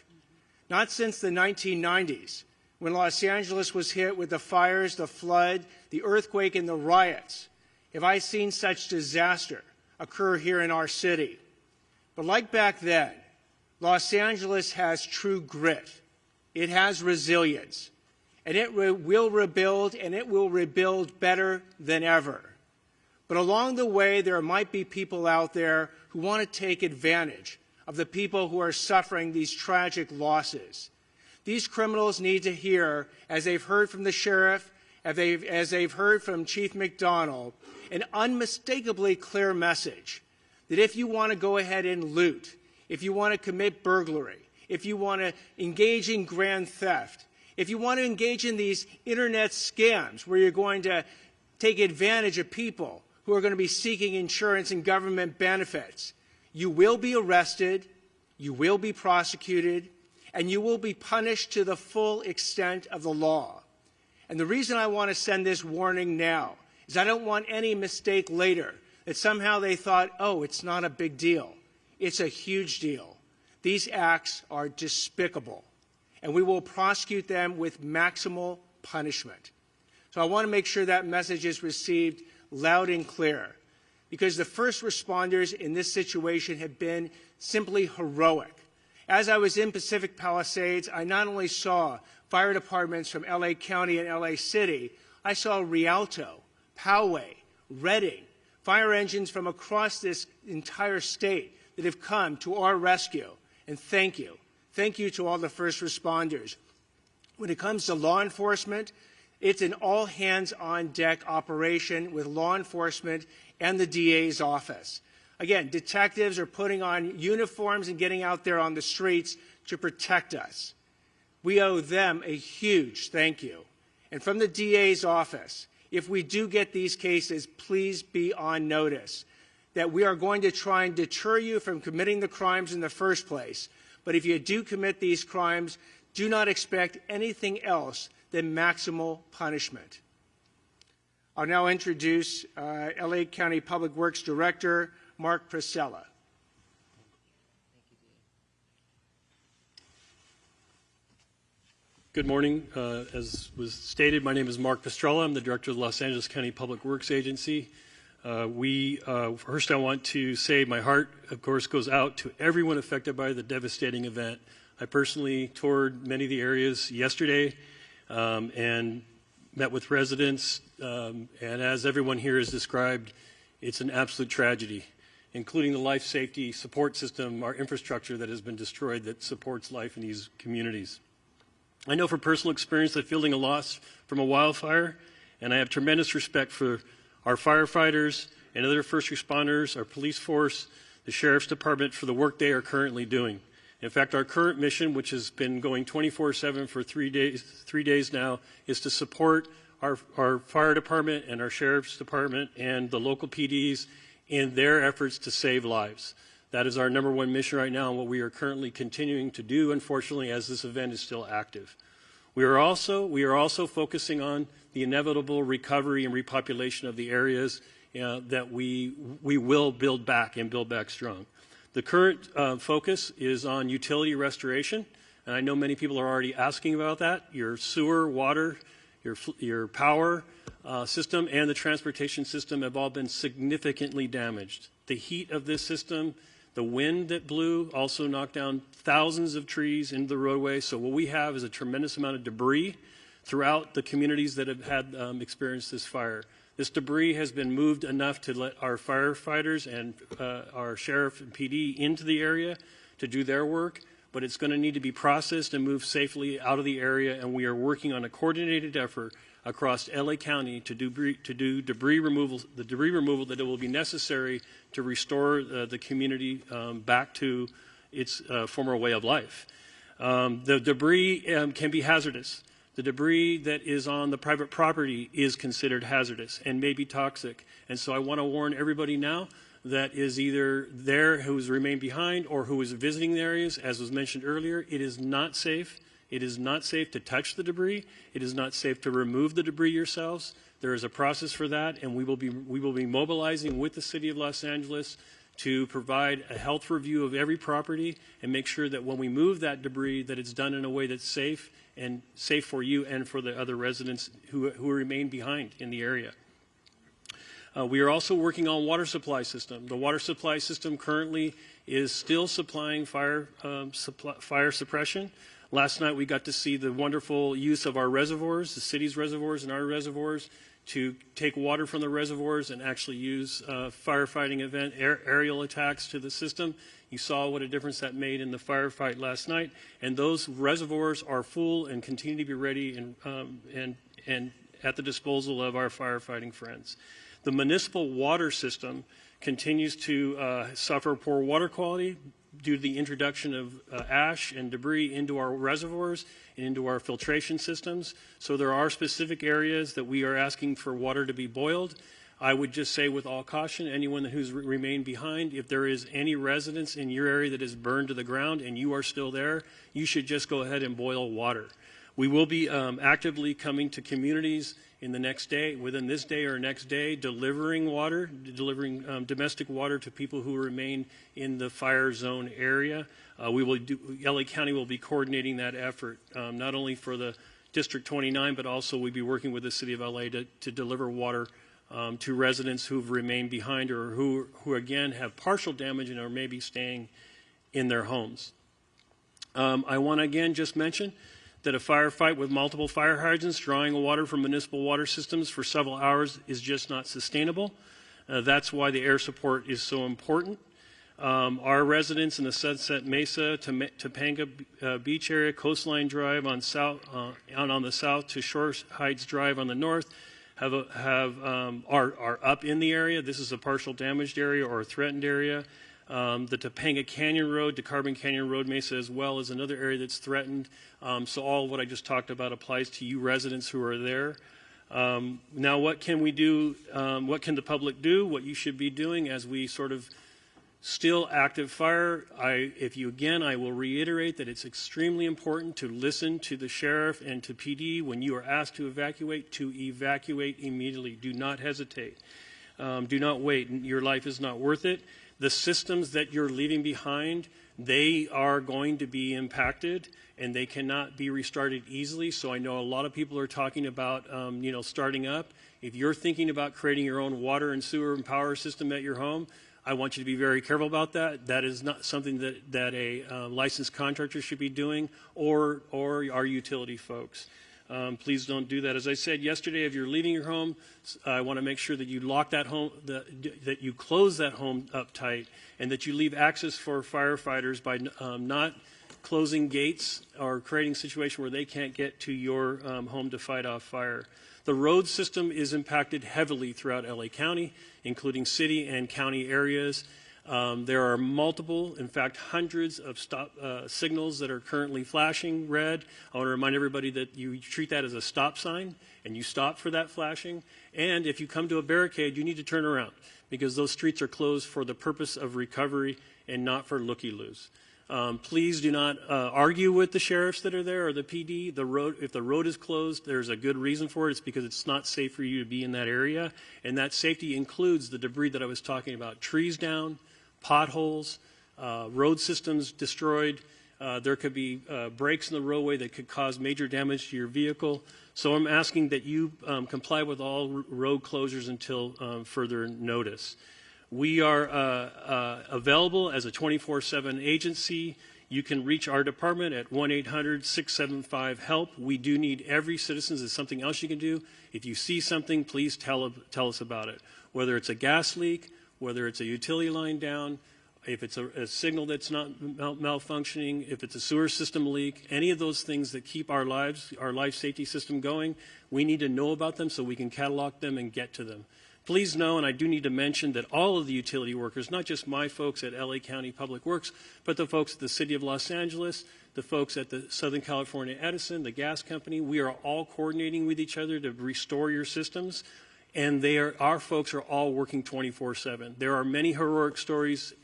Not since the 1990s, when Los Angeles was hit with the fires, the flood, the earthquake, and the riots, have I seen such disaster occur here in our city. But like back then, Los Angeles has true grit. It has resilience. And it will rebuild, and it will rebuild better than ever. But along the way, there might be people out there who want to take advantage of the people who are suffering these tragic losses. These criminals need to hear, as they've heard from the sheriff, as they've heard from Chief McDonald, an unmistakably clear message that if you want to go ahead and loot, if you want to commit burglary, if you want to engage in grand theft, if you want to engage in these internet scams where you're going to take advantage of people who are going to be seeking insurance and government benefits, you will be arrested, you will be prosecuted, and you will be punished to the full extent of the law. And the reason I want to send this warning now is I don't want any mistake later that somehow they thought, oh, it's not a big deal. It's a huge deal. These acts are despicable, and we will prosecute them with maximal punishment. So I want to make sure that message is received loud and clear, because the first responders in this situation have been simply heroic. As I was in Pacific Palisades, I not only saw fire departments from LA County and LA City, I saw Rialto, Poway, Redding, fire engines from across this entire state that have come to our rescue. And thank you. Thank you to all the first responders. When it comes to law enforcement, it's an all-hands-on-deck operation with law enforcement and the DA's office. Again, detectives are putting on uniforms and getting out there on the streets to protect us. We owe them a huge thank you. And from the DA's office, if we do get these cases, please be on notice that we are going to try and deter you from committing the crimes in the first place. But if you do commit these crimes, do not expect anything else than maximal punishment. I'll now introduce LA County Public Works Director, Mark Priscilla. Good morning. As was stated, my name is Mark Pistrella. I'm the Director of the Los Angeles County Public Works Agency. First I want to say my heart, of course, goes out to everyone affected by the devastating event. I personally toured many of the areas yesterday and met with residents, and as everyone here has described, it's an absolute tragedy, including the life safety support system, our infrastructure that has been destroyed that supports life in these communities. I know from personal experience that fielding a loss from a wildfire, and I have tremendous respect for our firefighters and other first responders, our police force, the Sheriff's Department for the work they are currently doing. In fact, our current mission, which has been going 24/7 for 3 days now, is to support our fire department and our Sheriff's Department and the local PDs in their efforts to save lives. That is our number one mission right now and what we are currently continuing to do, unfortunately, as this event is still active. We are also focusing on the inevitable recovery and repopulation of the areas that we will build back and build back strong. The current focus is on utility restoration, and I know many people are already asking about that. Your sewer, water, your power system, and the transportation system have all been significantly damaged. The heat of this system, the wind that blew also knocked down thousands of trees into the roadway. So what we have is a tremendous amount of debris throughout the communities that have had experienced this fire. This debris has been moved enough to let our firefighters and our sheriff and PD into the area to do their work, but it's going to need to be processed and moved safely out of the area, and we are working on a coordinated effort across LA County to do debris removal, the debris removal that it will be necessary to restore the community back to its former way of life. The debris can be hazardous. The debris that is on the private property is considered hazardous and may be toxic. And so I want to warn everybody now that is either there who has remained behind or who is visiting the areas, as was mentioned earlier, it is not safe. It is not safe to touch the debris. It is not safe to remove the debris yourselves. There is a process for that, and we will be mobilizing with the City of Los Angeles to provide a health review of every property and make sure that when we move that debris that it's done in a way that's safe and safe for you and for the other residents who remain behind in the area. We are also working on water supply system. The water supply system currently is still supplying fire suppression. Last night we got to see the wonderful use of our reservoirs, the city's reservoirs and our reservoirs, to take water from the reservoirs and actually use firefighting event aerial attacks to the system. You saw what a difference that made in the firefight last night, and those reservoirs are full and continue to be ready and at the disposal of our firefighting friends. The municipal water system continues to suffer poor water quality due to the introduction of ash and debris into our reservoirs and into our filtration systems. So there are specific areas that we are asking for water to be boiled. I would just say with all caution, anyone who's remained behind, if there is any residence in your area that is burned to the ground and you are still there, you should just go ahead and boil water. We will be actively coming to communities in the next day, within this day or next day, delivering water, domestic water to people who remain in the fire zone area. LA County will be coordinating that effort, not only for the District 29, but also we'll be working with the City of LA to deliver water to residents who've remained behind or who again have partial damage and are maybe staying in their homes. I want to again just mention that a firefight with multiple fire hydrants drawing water from municipal water systems for several hours is just not sustainable. That's why the air support is so important. Our residents in the Sunset Mesa, Topanga Beach area, Coastline Drive on the south to Shore Heights Drive on the north are up in the area. This is a partial damaged area or a threatened area. The Topanga Canyon Road to Carbon Canyon Road Mesa as well is another area that's threatened. So all what I just talked about applies to you residents who are there. Now what can we do? What can the public do? What you should be doing as we sort of still active fire. I will reiterate that it's extremely important to listen to the sheriff and to PD when you are asked to evacuate immediately. Do not hesitate. Do not wait. Your life is not worth it. The systems that you're leaving behind, they are going to be impacted and they cannot be restarted easily. So I know a lot of people are talking about, starting up. If you're thinking about creating your own water and sewer and power system at your home, I want you to be very careful about that. That is not something that a licensed contractor should be doing or our utility folks. Please don't do that. As I said yesterday, if you're leaving your home, I want to make sure that you lock that home, that you close that home up tight, and that you leave access for firefighters by not closing gates or creating a situation where they can't get to your home to fight off fire. The road system is impacted heavily throughout LA County, including city and county areas. There are multiple, in fact, hundreds of stop signals that are currently flashing red. I want to remind everybody that you treat that as a stop sign and you stop for that flashing. And if you come to a barricade, you need to turn around because those streets are closed for the purpose of recovery and not for looky-loos. Please do not argue with the sheriffs that are there or the PD. If the road is closed, there's a good reason for it. It's because it's not safe for you to be in that area. And that safety includes the debris that I was talking about. Trees down, potholes, road systems destroyed. There could be breaks in the roadway that could cause major damage to your vehicle. So I'm asking that you comply with all road closures until further notice. We are available as a 24/7 agency. You can reach our department at 1-800-675-HELP. We do need every citizen. There's something else you can do. If you see something, please tell us about it. Whether it's a gas leak, whether it's a utility line down, if it's a signal that's not malfunctioning, if it's a sewer system leak, any of those things that keep our life safety system going, we need to know about them so we can catalog them and get to them. Please know, and I do need to mention, that all of the utility workers, not just my folks at LA County Public Works, but the folks at the City of Los Angeles, the folks at the Southern California Edison, the gas company, we are all coordinating with each other to restore your systems. And our folks are all working 24/7. There are many heroic stories,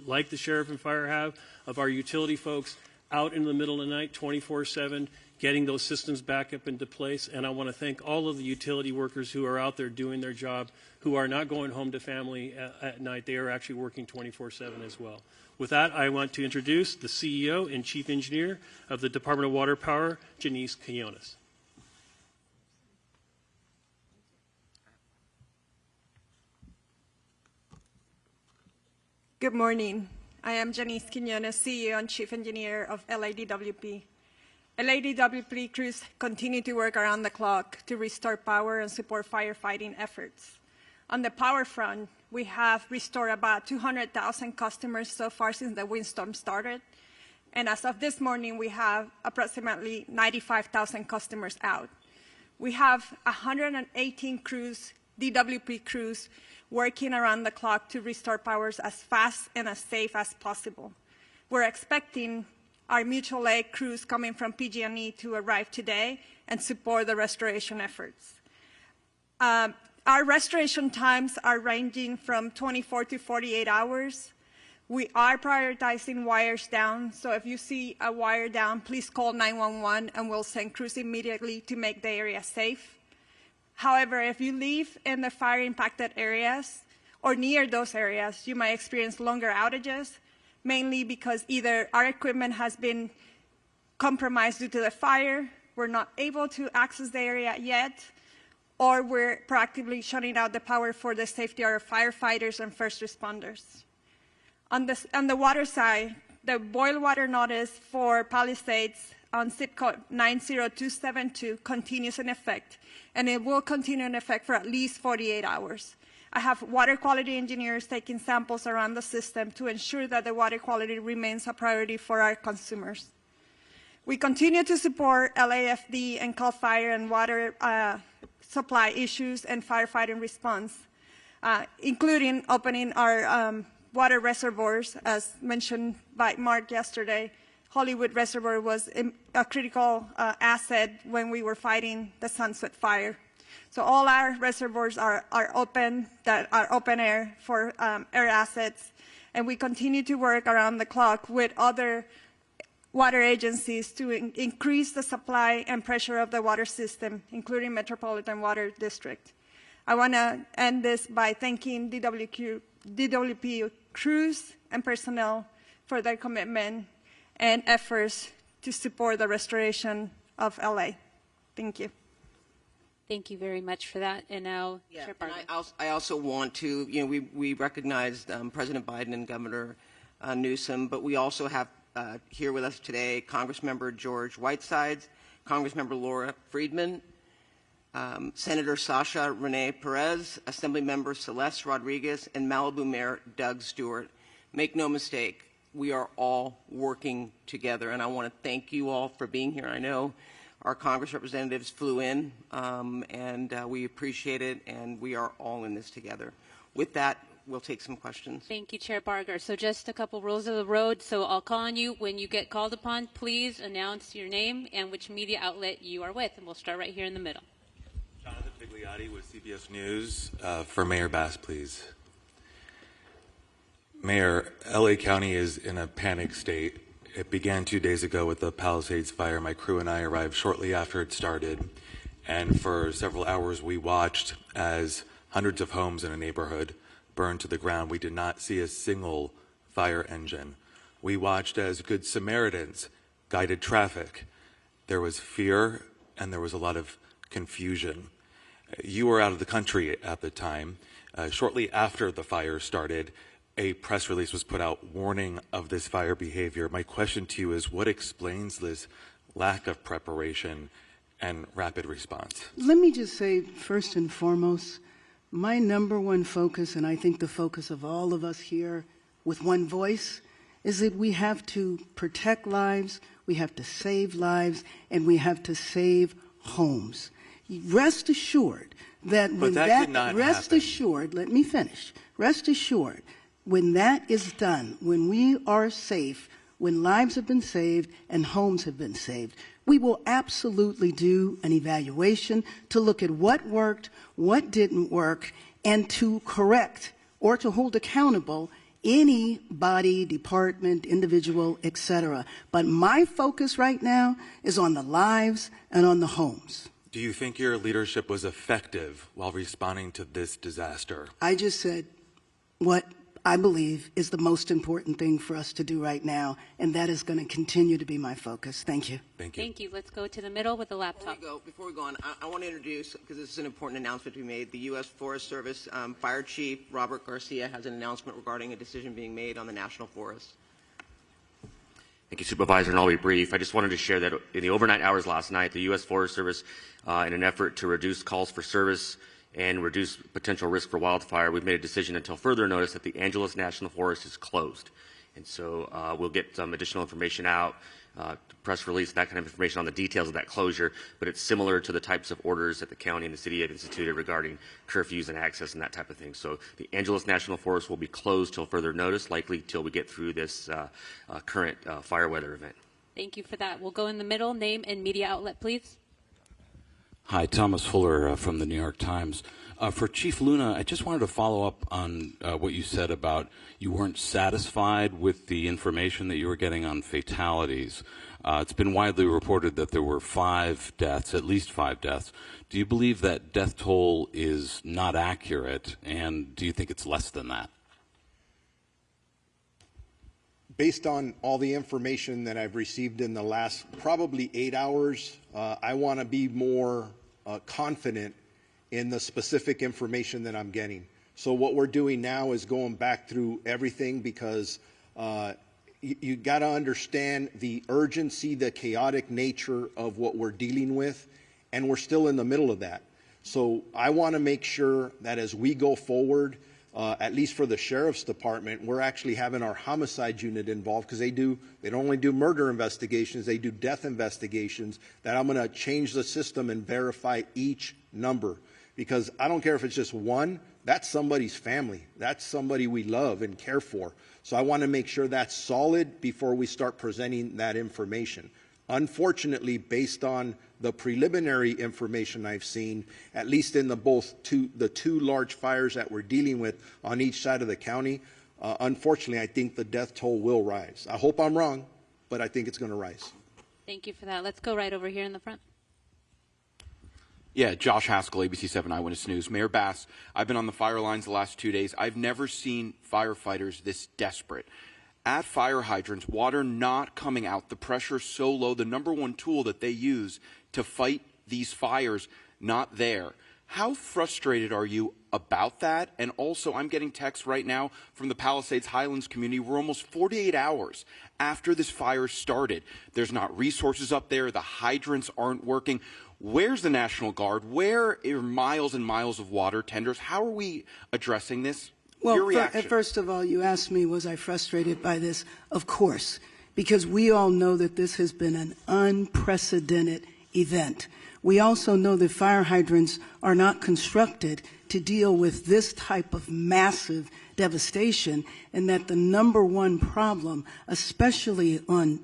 like the sheriff and fire have, of our utility folks out in the middle of the night, 24/7, getting those systems back up into place. And I want to thank all of the utility workers who are out there doing their job, who are not going home to family at night. They are actually working 24/7 as well. With that, I want to introduce the CEO and Chief Engineer of the Department of Water Power, Janice Quinones. Good morning. I am Janice Quinones, CEO and Chief Engineer of LADWP. LADWP crews continue to work around the clock to restore power and support firefighting efforts. On the power front, we have restored about 200,000 customers so far since the windstorm started. And as of this morning, we have approximately 95,000 customers out. We have 118 crews, DWP crews, working around the clock to restore powers as fast and as safe as possible. We're expecting our mutual aid crews coming from PG&E to arrive today and support the restoration efforts. Our restoration times are ranging from 24 to 48 hours. We are prioritizing wires down, so if you see a wire down, please call 911 and we'll send crews immediately to make the area safe. However, if you live in the fire-impacted areas or near those areas, you might experience longer outages, mainly because either our equipment has been compromised due to the fire, we're not able to access the area yet, or we're proactively shutting out the power for the safety of our firefighters and first responders. On the water side, the boil water notice for Palisades on zip code 90272 continues in effect, and it will continue in effect for at least 48 hours. I have water quality engineers taking samples around the system to ensure that the water quality remains a priority for our consumers. We continue to support LAFD and CAL FIRE and water supply issues and firefighting response, including opening our water reservoirs, as mentioned by Mark yesterday. Hollywood Reservoir was a critical asset when we were fighting the Sunset Fire. So all our reservoirs are open, that are open air for air assets, and we continue to work around the clock with other water agencies to increase the supply and pressure of the water system, including Metropolitan Water District. I want to end this by thanking DWP crews and personnel for their commitment and efforts to support the restoration of LA. Thank you. Thank you very much for that. And now, Chair Barker. And I also want to, we recognized President Biden and Governor Newsom, but we also have here with us today Congressmember George Whitesides, Congressmember Laura Friedman, Senator Sasha Renee Perez, Assemblymember Celeste Rodriguez, and Malibu Mayor Doug Stewart. Make no mistake, we are all working together, and I want to thank you all for being here. I know our Congress representatives flew in, and we appreciate it, and we are all in this together. With that, we'll take some questions. Thank you, Chair Barker. So just a couple rules of the road. So I'll call on you. When you get called upon, please announce your name and which media outlet you are with, and we'll start right here in the middle. Jonathan Pigliotti with CBS News. For Mayor Bass, please. Mayor, LA County is in a panic state. It began 2 days ago with the Palisades fire. My crew and I arrived shortly after it started, and for several hours we watched as hundreds of homes in a neighborhood burned to the ground. We did not see a single fire engine. We watched as Good Samaritans guided traffic. There was fear and there was a lot of confusion. You were out of the country at the time. Shortly after the fire started, a press release was put out warning of this fire behavior. My question to you is, what explains this lack of preparation and rapid response? Let me just say, first and foremost, my number one focus, and I think the focus of all of us here with one voice, is that we have to protect lives, we have to save lives, and we have to save homes. Rest assured that when rest assured, let me finish. Rest assured, when that is done, when we are safe, when lives have been saved and homes have been saved, we will absolutely do an evaluation to look at what worked, what didn't work, and to correct or to hold accountable any body, department, individual, etc. But my focus right now is on the lives and on the homes. Do you think your leadership was effective while responding to this disaster? I just said what I believe is the most important thing for us to do right now, and that is going to continue to be my focus. Thank you. Thank you. Thank you. Let's go to the middle with the laptop. Before we go on, I want to introduce, because this is an important announcement to be made, the U.S. Forest Service Fire Chief Robert Garcia has an announcement regarding a decision being made on the National Forest. Thank you, Supervisor, and I'll be brief. I just wanted to share that in the overnight hours last night, the U.S. Forest Service, in an effort to reduce calls for service and reduce potential risk for wildfire, we've made a decision until further notice that the Angeles National Forest is closed. And so we'll get some additional information out, press release, that kind of information on the details of that closure, but it's similar to the types of orders that the county and the city have instituted regarding curfews and access and that type of thing. So the Angeles National Forest will be closed till further notice, likely till we get through this current fire weather event. Thank you for that. We'll go in the middle. Name and media outlet, please. Hi, Thomas Fuller from the New York Times. For Chief Luna, I just wanted to follow up on what you said about you weren't satisfied with the information that you were getting on fatalities. It's been widely reported that there were 5 deaths, at least 5 deaths. Do you believe that death toll is not accurate, and do you think it's less than that? Based on all the information that I've received in the last probably 8 hours, I want to be more confident in the specific information that I'm getting. So what we're doing now is going back through everything, because you got to understand the urgency, the chaotic nature of what we're dealing with, and we're still in the middle of that. So I want to make sure that as we go forward, at least for the Sheriff's Department, we're actually having our homicide unit involved, because they don't only do murder investigations, they do death investigations, that I'm going to change the system and verify each number. Because I don't care if it's just one, that's somebody's family. That's somebody we love and care for. So I want to make sure that's solid before we start presenting that information. Unfortunately, based on the preliminary information I've seen, at least in the two large fires that we're dealing with on each side of the county, unfortunately, I think the death toll will rise. I hope I'm wrong, but I think it's going to rise. Thank you for that. Let's go right over here in the front. Yeah, Josh Haskell, ABC 7 Eyewitness News. Mayor Bass, I've been on the fire lines the last 2 days. I've never seen firefighters this desperate. At fire hydrants, water not coming out, the pressure so low, the number one tool that they use to fight these fires, not there. How frustrated are you about that? And also, I'm getting texts right now from the Palisades Highlands community. We're almost 48 hours after this fire started. There's not resources up there. The hydrants aren't working. Where's the National Guard? Where are miles and miles of water tenders? How are we addressing this? Well, first of all, you asked me, was I frustrated by this? Of course, because we all know that this has been an unprecedented event. We also know that fire hydrants are not constructed to deal with this type of massive devastation, and that the number one problem, especially on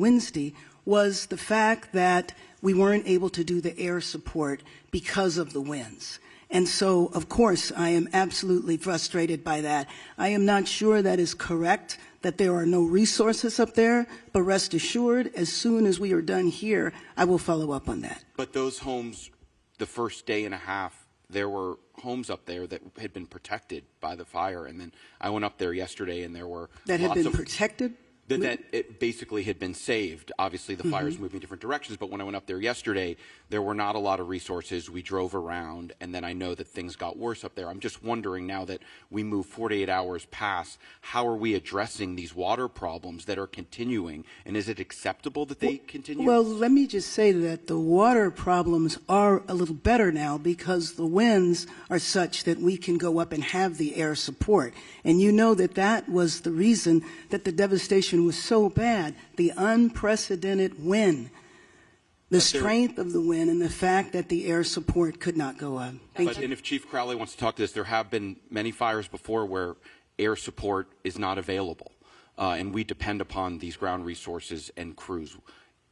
Wednesday, was the fact that we weren't able to do the air support because of the winds. And so, of course, I am absolutely frustrated by that. I am not sure that is correct, that there are no resources up there, but rest assured, as soon as we are done here, I will follow up on that. But those homes, the first day and a half, there were homes up there that had been protected by the fire. And then I went up there yesterday and there were That had been protected? That it basically had been saved. Obviously, the fire's moving in different directions, but when I went up there yesterday, there were not a lot of resources. We drove around, and then I know that things got worse up there. I'm just wondering, now that we move 48 hours past, how are we addressing these water problems that are continuing, and is it acceptable that they continue? Well, let me just say that the water problems are a little better now because the winds are such that we can go up and have the air support. And you know that that was the reason that the devastation was so bad, the unprecedented wind, the strength of the wind, and the fact that the air support could not go up. And if Chief Crowley wants to talk to this, there have been many fires before where air support is not available, and we depend upon these ground resources and crews.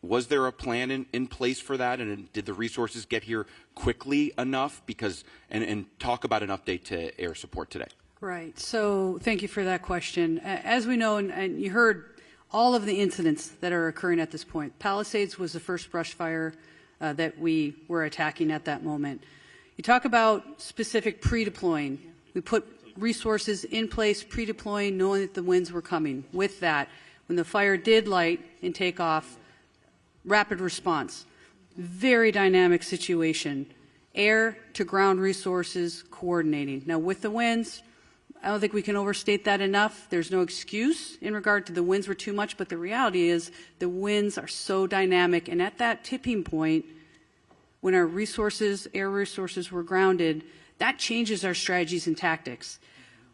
Was there a plan in place for that, and did the resources get here quickly enough? Because and talk about an update to air support today. Right. So thank you for that question. As we know, and you heard all of the incidents that are occurring at this point. Palisades was the first brush fire that we were attacking at that moment. You talk about specific pre-deploying. We put resources in place, pre-deploying, knowing that the winds were coming. With that, when the fire did light and take off, rapid response. Very dynamic situation. Air to ground resources coordinating. Now with the winds, I don't think we can overstate that enough. There's no excuse in regard to the winds were too much, but the reality is the winds are so dynamic, and at that tipping point, when our resources, air resources were grounded, that changes our strategies and tactics.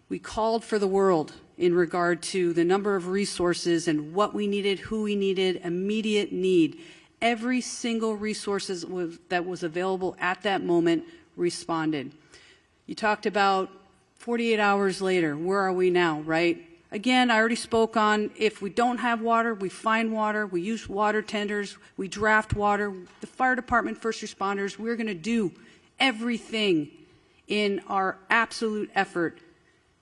We called for the world in regard to the number of resources and what we needed, who we needed, immediate need. Every single resource that was available at that moment responded. You talked about 48 hours later, where are we now, right? Again, I already spoke on if we don't have water, we find water, we use water tenders, we draft water. The fire department, first responders, we're going to do everything in our absolute effort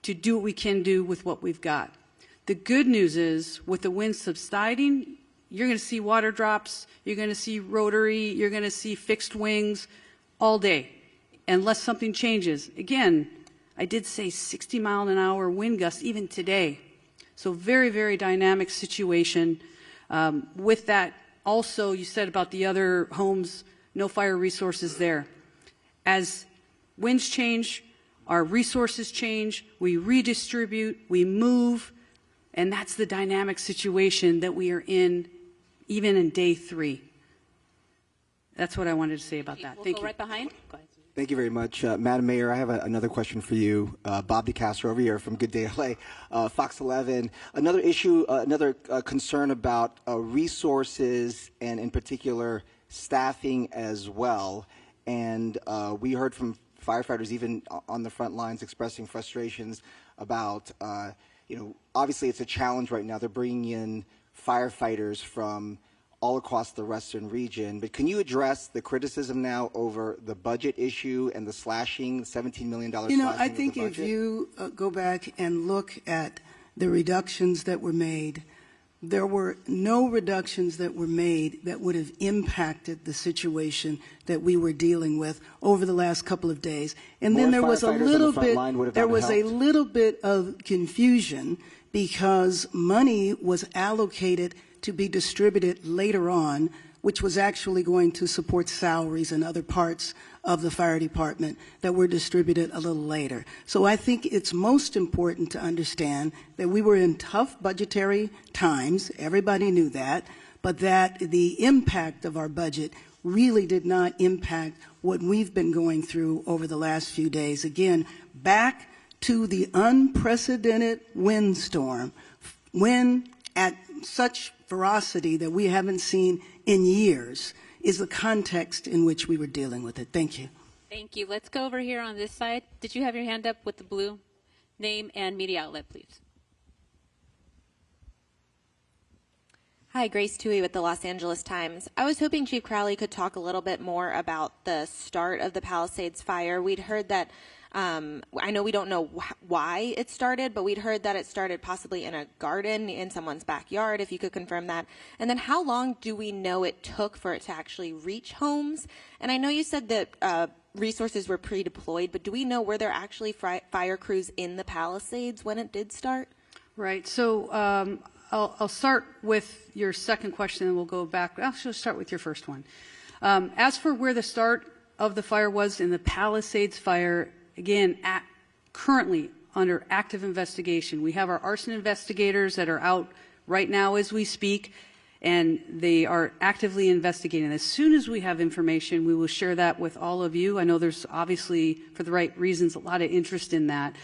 to do what we can do with what we've got. The good news is, with the wind subsiding, you're going to see water drops, you're going to see rotary, you're going to see fixed wings all day, unless something changes. Again, I did say 60-mile-an-hour wind gusts even today. So very, very dynamic situation. With that, also, you said about the other homes, no fire resources there. As winds change, our resources change, we redistribute, we move, and that's the dynamic situation that we are in even in day 3. That's what I wanted to say about that. Thank you. Right behind. Go ahead. Thank you very much. Madam Mayor, I have another question for you. Bob DeCastro over here from Good Day LA, Fox 11. Another issue, another concern about resources and in particular staffing as well. And we heard from firefighters even on the front lines expressing frustrations about, obviously it's a challenge right now. They're bringing in firefighters from all across the western region, but can you address the criticism now over the budget issue and the slashing, $17 million slashing I think if you go back and look at the reductions that were made, there were no reductions that were made that would have impacted the situation that we were dealing with over the last couple of days. And then there was a little bit of confusion because money was allocated to be distributed later on, which was actually going to support salaries and other parts of the fire department that were distributed a little later. So I think it's most important to understand that we were in tough budgetary times, everybody knew that, but that the impact of our budget really did not impact what we've been going through over the last few days. Again, back to the unprecedented windstorm, wind at such ferocity that we haven't seen in years is the context in which we were dealing with it. Thank you. Thank you. Let's go over here on this side. Did you have your hand up with the blue? Name and media outlet, please. Hi, Grace Tui with the Los Angeles Times. I was hoping Chief Crowley could talk a little bit more about the start of the Palisades fire. We'd heard that, I know we don't know why it started, but we'd heard that it started possibly in a garden in someone's backyard, if you could confirm that. And then how long do we know it took for it to actually reach homes? And I know you said that resources were pre-deployed, but do we know were there actually fire crews in the Palisades when it did start? Right. So I'll start with your second question, and we'll go back. I'll start with your first one. As for where the start of the fire was in the Palisades fire, again, currently under active investigation. We have our arson investigators that are out right now as we speak, and they are actively investigating. As soon as we have information, we will share that with all of you. I know there's obviously, for the right reasons, a lot of interest in that.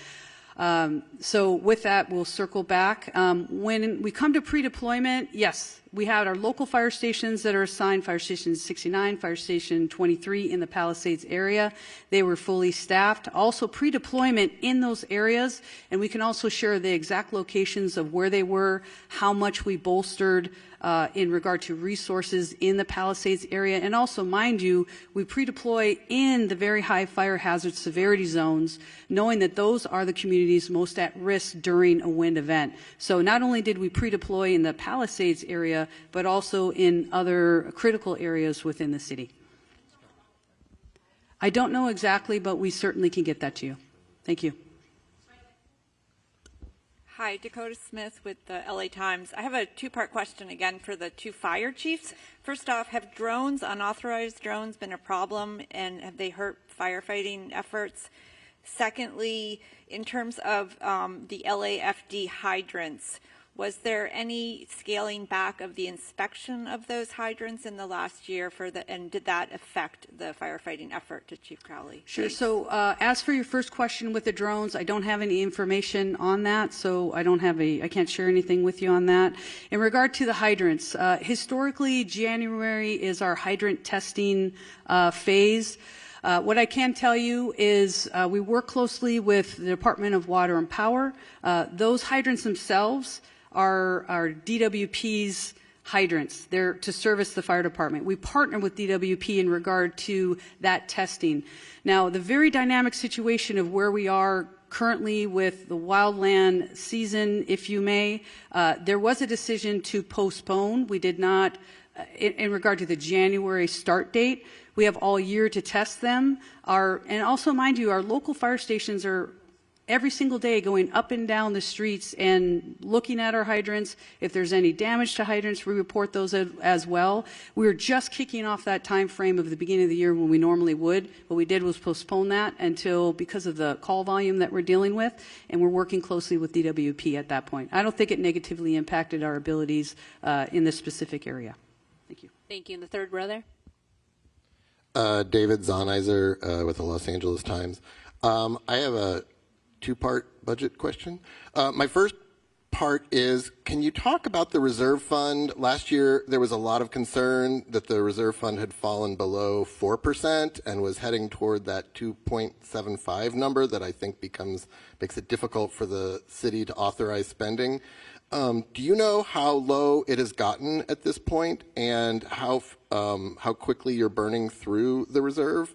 So with that, we'll circle back. When we come to pre-deployment, yes, we had our local fire stations that are assigned, Fire Station 69, Fire Station 23 in the Palisades area. They were fully staffed. Also pre-deployment in those areas, and we can also share the exact locations of where they were, how much we bolstered in regard to resources in the Palisades area. And also, mind you, we pre-deploy in the very high fire hazard severity zones, knowing that those are the communities most at risk during a wind event. So not only did we pre-deploy in the Palisades area, but also in other critical areas within the city. I don't know exactly, but we certainly can get that to you. Thank you. Hi, Dakota Smith with the LA Times. I have a two-part question again for the two fire chiefs. First off, have drones, unauthorized drones, been a problem, and have they hurt firefighting efforts? Secondly, in terms of the LAFD hydrants, was there any scaling back of the inspection of those hydrants in the last year and did that affect the firefighting effort, to Chief Crowley? Sure. So as for your first question with the drones, I don't have any information on that, so I can't share anything with you on that. In regard to the hydrants, historically, January is our hydrant testing phase. What I can tell you is we work closely with the Department of Water and Power. Those hydrants themselves are DWP's hydrants. They're to service the fire department. We partner with DWP in regard to that testing. Now, the very dynamic situation of where we are currently with the wildland season, if you may, there was a decision to postpone. We did not, in regard to the January start date, we have all year to test them. And also, mind you, our local fire stations are every single day going up and down the streets and looking at our hydrants. If there's any damage to hydrants, we report those as well. We were just kicking off that time frame of the beginning of the year when we normally would. What we did was postpone that until, because of the call volume that we're dealing with, and we're working closely with DWP at that point. I don't think it negatively impacted our abilities in this specific area. Thank you. Thank you. And the third row there? David Zonizer with the Los Angeles Times. I have a two-part budget question. My first part is, can you talk about the reserve fund? Last year, there was a lot of concern that the reserve fund had fallen below 4% and was heading toward that 2.75 number that I think makes it difficult for the city to authorize spending. Do you know how low it has gotten at this point and how quickly you're burning through the reserve?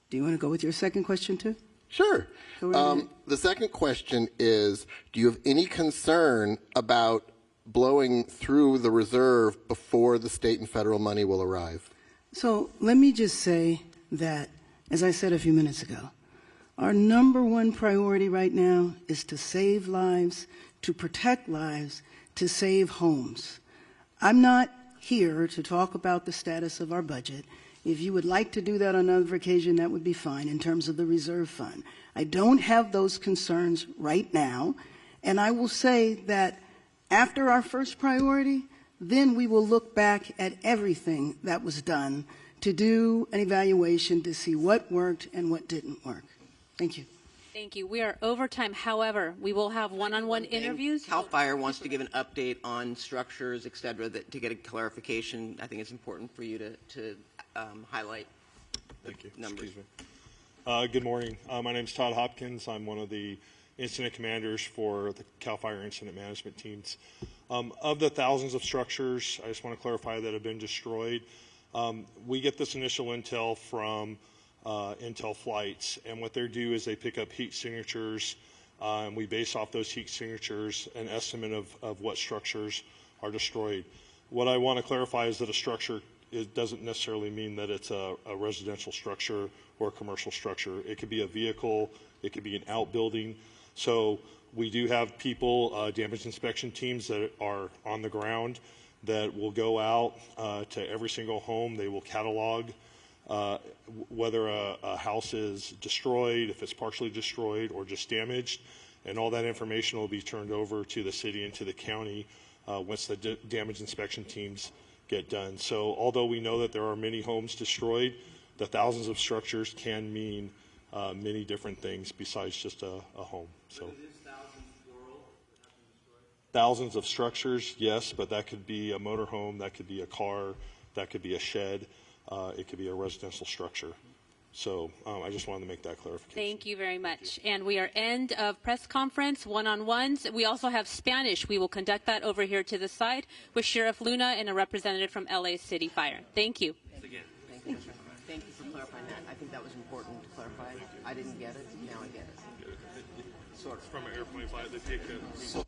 Do you want to go with your second question too? Sure. The second question is, do you have any concern about blowing through the reserve before the state and federal money will arrive? So let me just say that, as I said a few minutes ago, our number one priority right now is to save lives, to protect lives, to save homes. I'm not here to talk about the status of our budget. If you would like to do that on another occasion, that would be fine in terms of the reserve fund. I don't have those concerns right now, and I will say that after our first priority, then we will look back at everything that was done to do an evaluation to see what worked and what didn't work. Thank you. Thank you. We are over time. However, we will have one-on-one interviews. CAL FIRE wants to give an update on structures, et cetera, to get a clarification. I think it's important for you to highlight the numbers. Excuse me. Good morning. My name is Todd Hopkins. I'm one of the incident commanders for the CAL FIRE incident management teams. Of the thousands of structures, I just want to clarify, that have been destroyed, we get this initial intel from Intel flights, and what they do is they pick up heat signatures, and we base off those heat signatures an estimate of what structures are destroyed. What I want to clarify is that a structure doesn't necessarily mean that it's a residential structure or a commercial structure. It could be a vehicle, it could be an outbuilding. So we do have people, damage inspection teams that are on the ground that will go out to every single home. They will catalog whether a house is destroyed, if it's partially destroyed or just damaged, and all that information will be turned over to the city and to the county once the damage inspection teams get done. So although we know that there are many homes destroyed, the thousands of structures can mean many different things besides just a home. So thousands of structures, yes, but that could be a motorhome, that could be a car, that could be a shed, it could be a residential structure. So I just wanted to make that clarification. Thank you very much. And we are end of press conference, one-on-ones. We also have Spanish. We will conduct that over here to the side with Sheriff Luna and a representative from LA City Fire. Thank you. Thank you. Thank you for clarifying that. I think that was important to clarify. I didn't get it. Now I get it. Sort of. From an airplane flight, they take it.